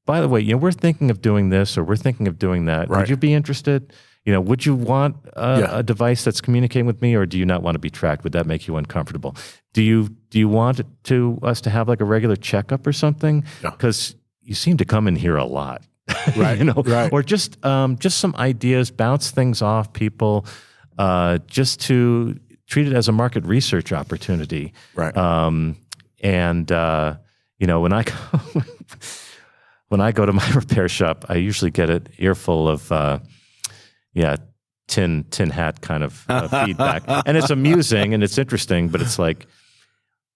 by the way, we're thinking of doing this or we're thinking of doing that. Right. Would you be interested? Would you want a device that's communicating with me, or do you not want to be tracked? Would that make you uncomfortable? Do you want us to have like a regular checkup or something? Because you seem to come in here a lot, right? Right. Or just some ideas, bounce things off people, just to treat it as a market research opportunity, right? When I go to my repair shop, I usually get an earful of tin hat kind of feedback. And it's amusing and it's interesting, but it's like,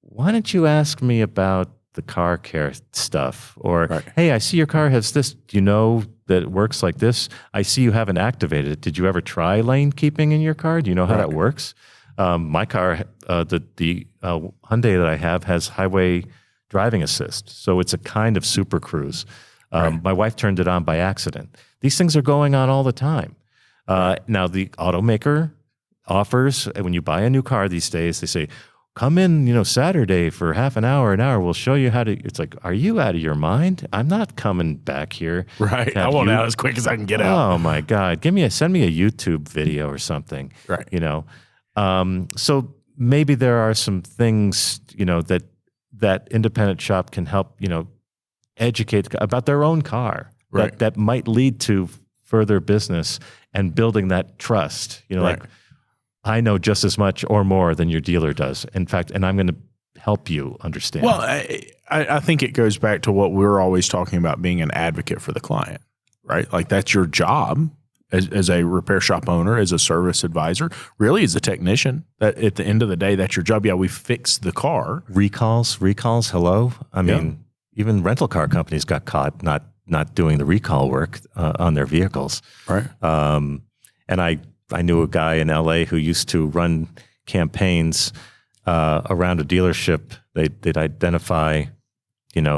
why don't you ask me about the car care stuff? Or, hey, I see your car has this. Do you know that it works like this? I see you haven't activated it. Did you ever try lane keeping in your car? Do you know how that works? My car, the Hyundai that I have has highway driving assist. So it's a kind of super cruise. My wife turned it on by accident. These things are going on all the time. Now, the automaker offers, when you buy a new car these days, they say, come in, Saturday for half an hour, we'll show you how to. It's like, are you out of your mind? I'm not coming back here. Right. I want out as quick as I can get out. Oh my God. Send me a YouTube video or something. Right. So maybe there are some things, that independent shop can help, educate about their own car that might lead to further business and building that trust, like I know just as much or more than your dealer does. In fact, and I'm going to help you understand. Well, I think it goes back to what we're always talking about, being an advocate for the client, right? Like that's your job as a repair shop owner, as a service advisor, really as a technician. That at the end of the day, that's your job. Yeah, we fix the car. Recalls. Hello. I mean, even rental car companies got caught not doing the recall work on their vehicles. Right. And I knew a guy in LA who used to run campaigns around a dealership. They'd identify,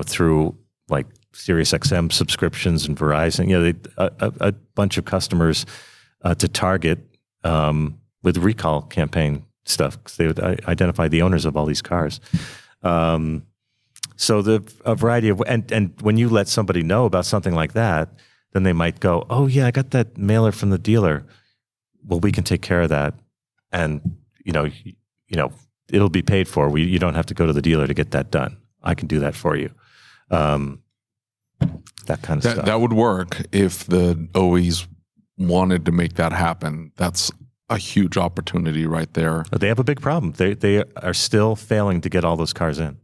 through like SiriusXM subscriptions and Verizon, a bunch of customers to target with recall campaign stuff, because they would identify the owners of all these cars. So a variety of, and when you let somebody know about something like that, then they might go, oh yeah, I got that mailer from the dealer. Well, we can take care of that, and it'll be paid for. You don't have to go to the dealer to get that done. I can do that for you. That kind of stuff. That would work if the OEs wanted to make that happen. That's a huge opportunity right there. But they have a big problem. They are still failing to get all those cars in.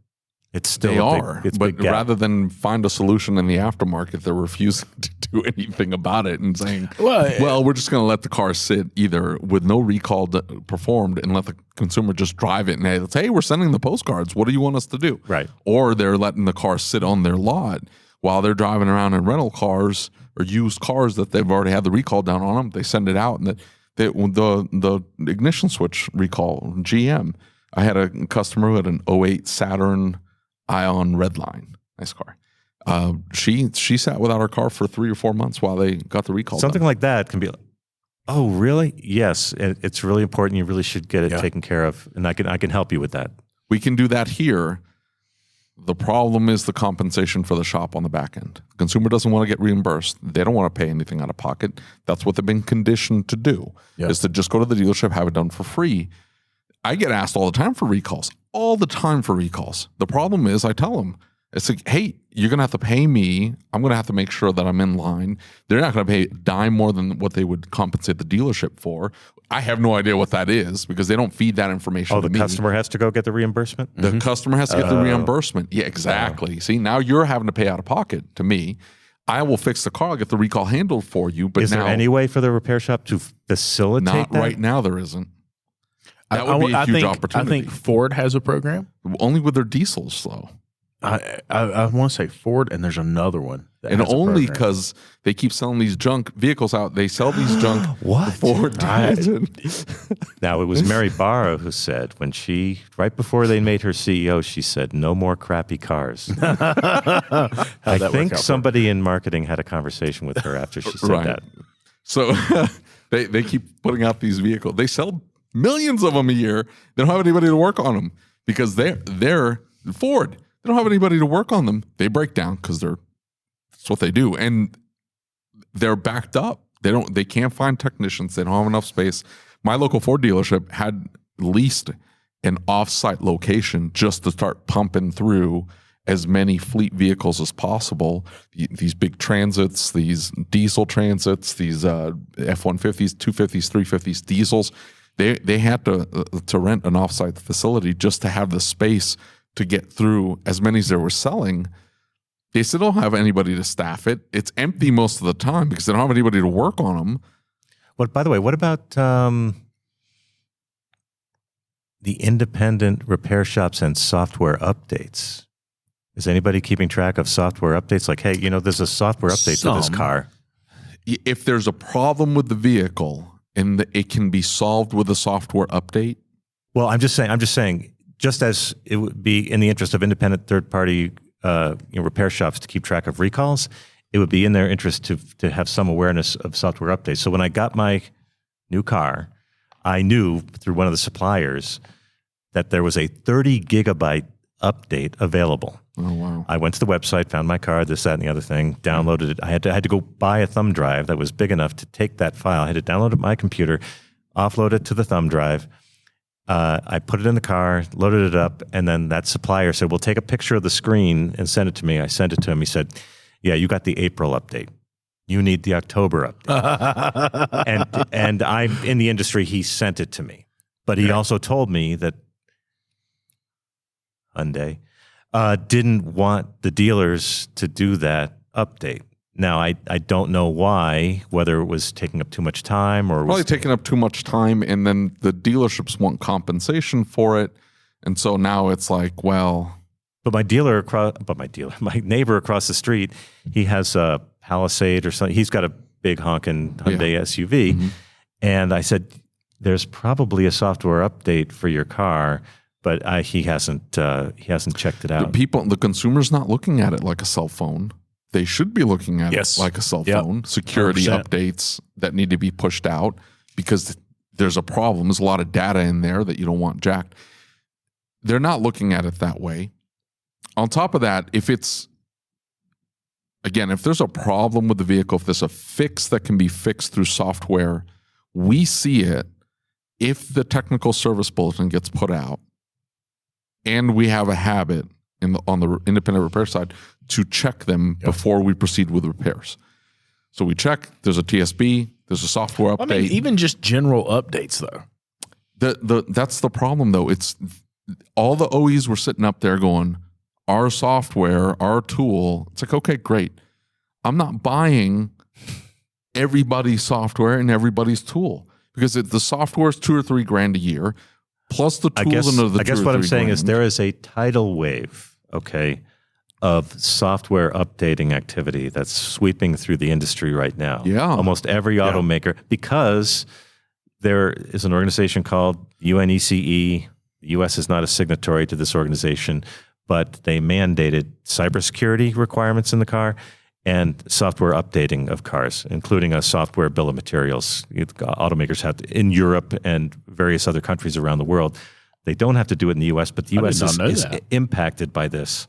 It's still but rather than find a solution in the aftermarket, they're refusing to do anything about it and saying, well, we're just going to let the car sit either with no recall performed and let the consumer just drive it. And hey, we're sending the postcards. What do you want us to do? Right. Or they're letting the car sit on their lot while they're driving around in rental cars or used cars that they've already had the recall down on them. They send it out, and the ignition switch recall, GM. I had a customer who had an 08 Saturn Ion Redline, nice car. She sat without her car for 3 or 4 months while they got the recall. Something done. like that can be like, oh, really? Yes, it's really important. You really should get it taken care of, and I can help you with that. We can do that here. The problem is the compensation for the shop on the back end. The consumer doesn't want to get reimbursed. They don't want to pay anything out of pocket. That's what they've been conditioned to do, is to just go to the dealership, have it done for free. I get asked all the time for recalls. The problem is I tell them, it's like, hey, you're going to have to pay me. I'm going to have to make sure that I'm in line. They're not going to pay a dime more than what they would compensate the dealership for. I have no idea what that is because they don't feed that information to me. The customer has to go get the reimbursement? The customer has to get the reimbursement. Yeah, exactly. See, now you're having to pay out of pocket to me. I will fix the car. I'll get the recall handled for you. But is there any way for the repair shop to facilitate that? Not right now, there isn't. That would be a huge opportunity. I think Ford has a program. Only with their diesels, though. I want to say Ford, and there's another one. And only because they keep selling these junk vehicles out. They sell these junk Ford deals. Now, it was Mary Barra who said, right before they made her CEO, she said, no more crappy cars. I think somebody in marketing had a conversation with her after she said that. So they keep putting out these vehicles. They sell millions of them a year. They don't have anybody to work on them because they're Ford. They don't have anybody to work on them. They break down because they're That's what they do. And they're backed up. They can't find technicians. They don't have enough space. My local Ford dealership had leased an off-site location just to start pumping through as many fleet vehicles as possible. These big transits, these diesel transits, these F-150s, 250s, 350s, diesels. They had to rent an off-site facility just to have the space to get through as many as they were selling. They still don't have anybody to staff it. It's empty most of the time because they don't have anybody to work on them. By the way, what about the independent repair shops and software updates? Is anybody keeping track of software updates? Like, hey, there's a software update to this car. If there's a problem with the vehicle and it can be solved with a software update. Well, I'm just saying, just as it would be in the interest of independent third-party repair shops to keep track of recalls, it would be in their interest to have some awareness of software updates. So when I got my new car, I knew through one of the suppliers that there was a 30 gigabyte update available. Oh, wow. I went to the website, found my car, this, that, and the other thing, downloaded it. I had to go buy a thumb drive that was big enough to take that file. I had to download it to my computer, offload it to the thumb drive. I put it in the car, loaded it up, and then that supplier said, well, take a picture of the screen and send it to me. I sent it to him. He said, yeah, you got the April update. You need the October update. and I'm in the industry. He sent it to me. But he also told me that Hyundai didn't want the dealers to do that update. Now, I don't know why, whether it was taking up too much time or probably taking up too much time, and then the dealerships want compensation for it, and so now it's like, well, my neighbor across the street, he has a Palisade or something. He's got a big honking Hyundai SUV, and I said, "There's probably a software update for your car." But he hasn't checked it out. The consumer's not looking at it like a cell phone. They should be looking at it like a cell phone. Security 100%. Updates that need to be pushed out because there's a problem. There's a lot of data in there that you don't want jacked. They're not looking at it that way. On top of that, if there's a problem with the vehicle, if there's a fix that can be fixed through software, we see it if the technical service bulletin gets put out. And we have a habit on the independent repair side to check them before we proceed with repairs. So we check, there's a TSB, there's a software update. I mean, even just general updates, though. That's the problem, though. It's all the OEs were sitting up there going, our software, our tool. It's like, okay, great. I'm not buying everybody's software and everybody's tool because the software is $2 or $3 grand a year. Plus the tools I guess what I'm saying is there is a tidal wave, of software updating activity that's sweeping through the industry right now. Yeah. Almost every automaker, because there is an organization called UNECE. The U.S. is not a signatory to this organization, but they mandated cybersecurity requirements in the car and software updating of cars, including a software bill of materials. Automakers have to, in Europe and various other countries around the world. They don't have to do it in the U.S., but the U.S. is impacted by this.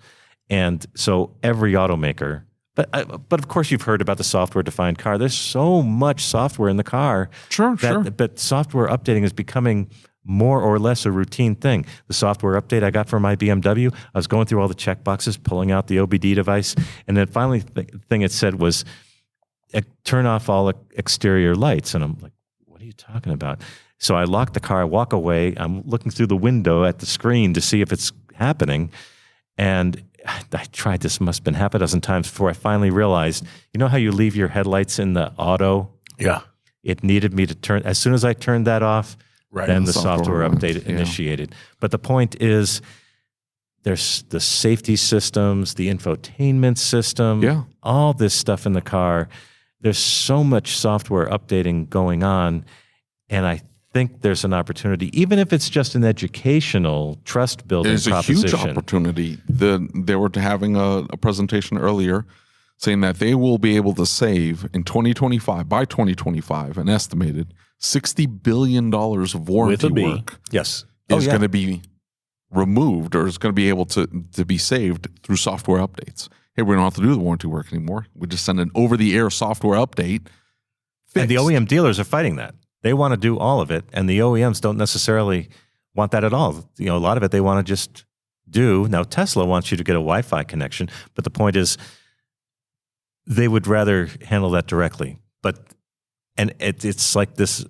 And so every automaker, but of course you've heard about the software-defined car. There's so much software in the car. Sure. But software updating is becoming more or less a routine thing. The software update I got for my BMW, I was going through all the check boxes, pulling out the OBD device, and then finally the thing it said was, turn off all exterior lights. And I'm like, what are you talking about? So I lock the car, I walk away, I'm looking through the window at the screen to see if it's happening, and I tried this, must have been half a dozen times before I finally realized, you know how you leave your headlights in the auto? Yeah. It needed me to turn, as soon as I turned that off, then the software update initiated. But the point is, there's the safety systems, the infotainment system, all this stuff in the car. There's so much software updating going on, and I think there's an opportunity, even if it's just an educational trust building proposition. There's a huge opportunity. They were having a presentation earlier saying that they will be able to save in 2025, by 2025, an estimated $60 billion of warranty work is going to be removed, or is going to be able to be saved through software updates. hey, we don't have to do the warranty work anymore. We just send an over-the-air software update. Fixed. And the OEM dealers are fighting that. They want to do all of it, and the OEMs don't necessarily want that at all. A lot of it they want to just do. Now, Tesla wants you to get a Wi-Fi connection, but the point is they would rather handle that directly. And it's like this.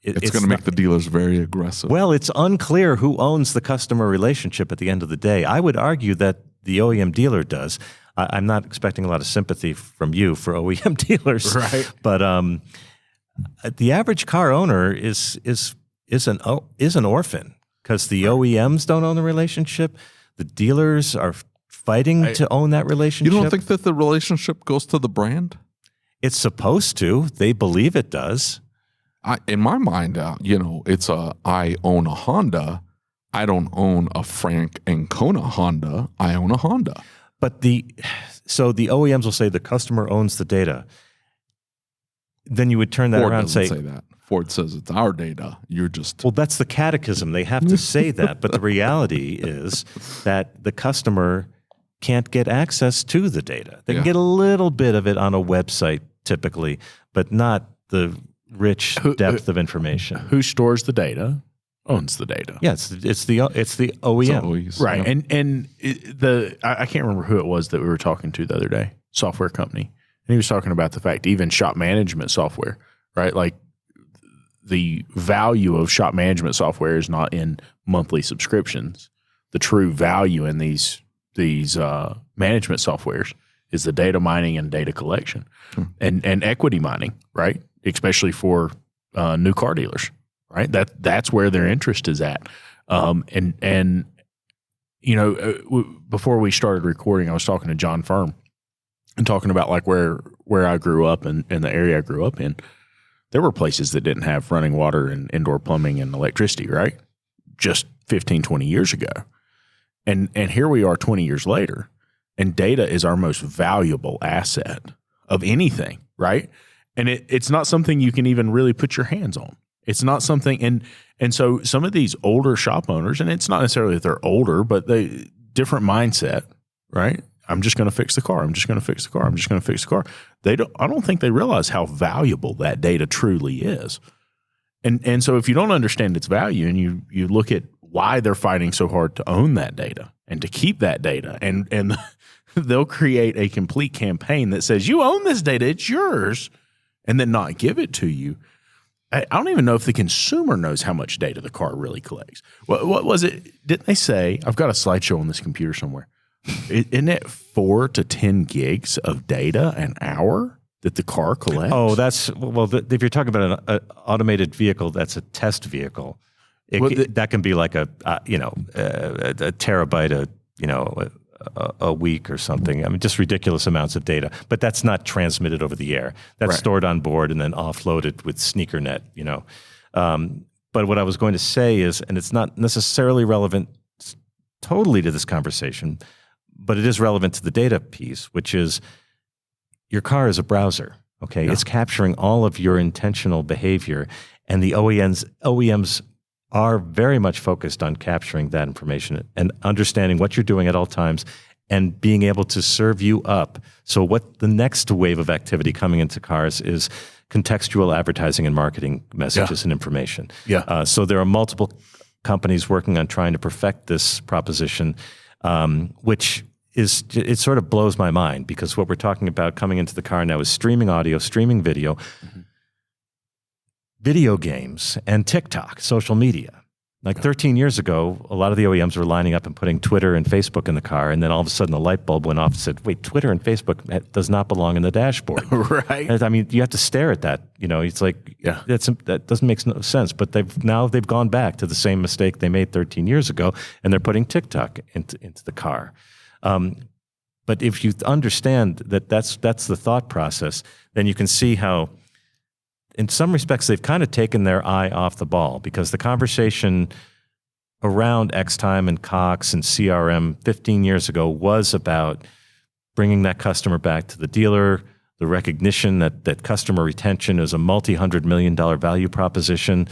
It's going to make the dealers very aggressive. Well, it's unclear who owns the customer relationship at the end of the day. I would argue that the OEM dealer does. I'm not expecting a lot of sympathy from you for OEM dealers, right? But the average car owner is an orphan because the OEMs don't own the relationship. The dealers are fighting to own that relationship. You don't think that the relationship goes to the brand? It's supposed to. They believe it does. In my mind, it's I own a Honda. I don't own a Frank Ancona Honda. I own a Honda. But so the OEMs will say the customer owns the data. Then you would turn that Ford around and say that. Ford says it's our data. You're just... Well, that's the catechism. They have to say that. But the reality is that the customer can't get access to the data. They can get a little bit of it on a website typically, but not the rich depth of information. Who stores the data owns the data. Yeah, it's the OEM. It's right. And I can't remember who it was that we were talking to the other day, software company. And he was talking about the fact even shop management software, right? Like the value of shop management software is not in monthly subscriptions. The true value in these management softwares is the data mining and data collection and equity mining, right? Especially for new car dealers, right? That's where their interest is at. Before we started recording, I was talking to John Firm and talking about like where I grew up and the area I grew up in. There were places that didn't have running water and indoor plumbing and electricity, right? Just 15, 20 years ago. And here we are 20 years later, and data is our most valuable asset of anything, right? And it's not something you can even really put your hands on. It's not something, and so some of these older shop owners, and it's not necessarily that they're older, but they different mindset, right? I'm just going to fix the car. I'm just going to fix the car. I'm just going to fix the car. I don't think they realize how valuable that data truly is. And so if you don't understand its value and you look at why they're fighting so hard to own that data and to keep that data, and they'll create a complete campaign that says, you own this data, it's yours, and then not give it to you. I don't even know if the consumer knows how much data the car really collects. What was it? Didn't they say, I've got a slideshow on this computer somewhere. Isn't it 4 to 10 gigs of data an hour that the car collects? Oh, if you're talking about an automated vehicle, that's a test vehicle. That can be like a terabyte a week or something. I mean, just ridiculous amounts of data. But that's not transmitted over the air. That's stored on board and then offloaded with SneakerNet. But what I was going to say is, and it's not necessarily relevant totally to this conversation, but it is relevant to the data piece, which is your car is a browser. Okay, It's capturing all of your intentional behavior, and the OEMs are very much focused on capturing that information and understanding what you're doing at all times and being able to serve you up. So what the next wave of activity coming into cars is contextual advertising and marketing messages and information. So there are multiple companies working on trying to perfect this proposition, which it sort of blows my mind, because what we're talking about coming into the car now is streaming audio, streaming video, video games, and TikTok, social media. Like 13 years ago, a lot of the OEMs were lining up and putting Twitter and Facebook in the car, and then all of a sudden the light bulb went off and said, wait, Twitter and Facebook does not belong in the dashboard. Right. I mean, you have to stare at that. It's like, that doesn't make no sense. But they've gone back to the same mistake they made 13 years ago, and they're putting TikTok into the car. But if you understand that that's the thought process, then you can see how, in some respects, they've kind of taken their eye off the ball, because the conversation around X-Time and Cox and CRM 15 years ago was about bringing that customer back to the dealer, the recognition that customer retention is a multi-$100 million value proposition,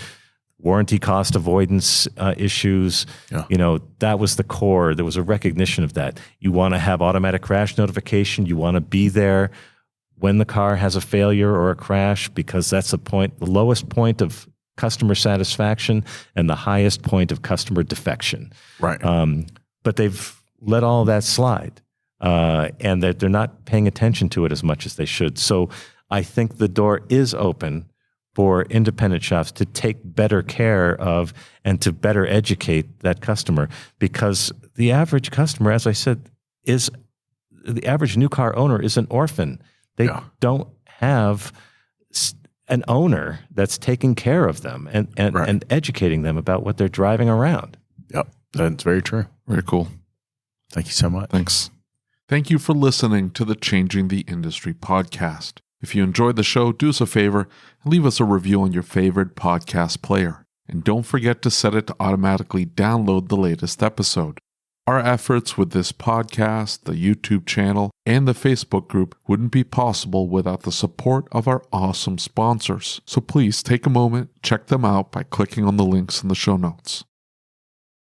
warranty cost avoidance issues. Yeah. That was the core. There was a recognition of that. You want to have automatic crash notification. You want to be there when the car has a failure or a crash, because that's the lowest point of customer satisfaction and the highest point of customer defection. Right. But they've let all that slide, and that they're not paying attention to it as much as they should. So I think the door is open for independent shops to take better care of and to better educate that customer, because the average customer, as I said, the average new car owner is an orphan. They don't have an owner that's taking care of them and educating them about what they're driving around. Yep, that's very true. Very cool. Thank you so much. Thanks. Thank you for listening to the Changing the Industry podcast. If you enjoyed the show, do us a favor and leave us a review on your favorite podcast player. And don't forget to set it to automatically download the latest episode. Our efforts with this podcast, the YouTube channel, and the Facebook group wouldn't be possible without the support of our awesome sponsors. So please take a moment, check them out by clicking on the links in the show notes.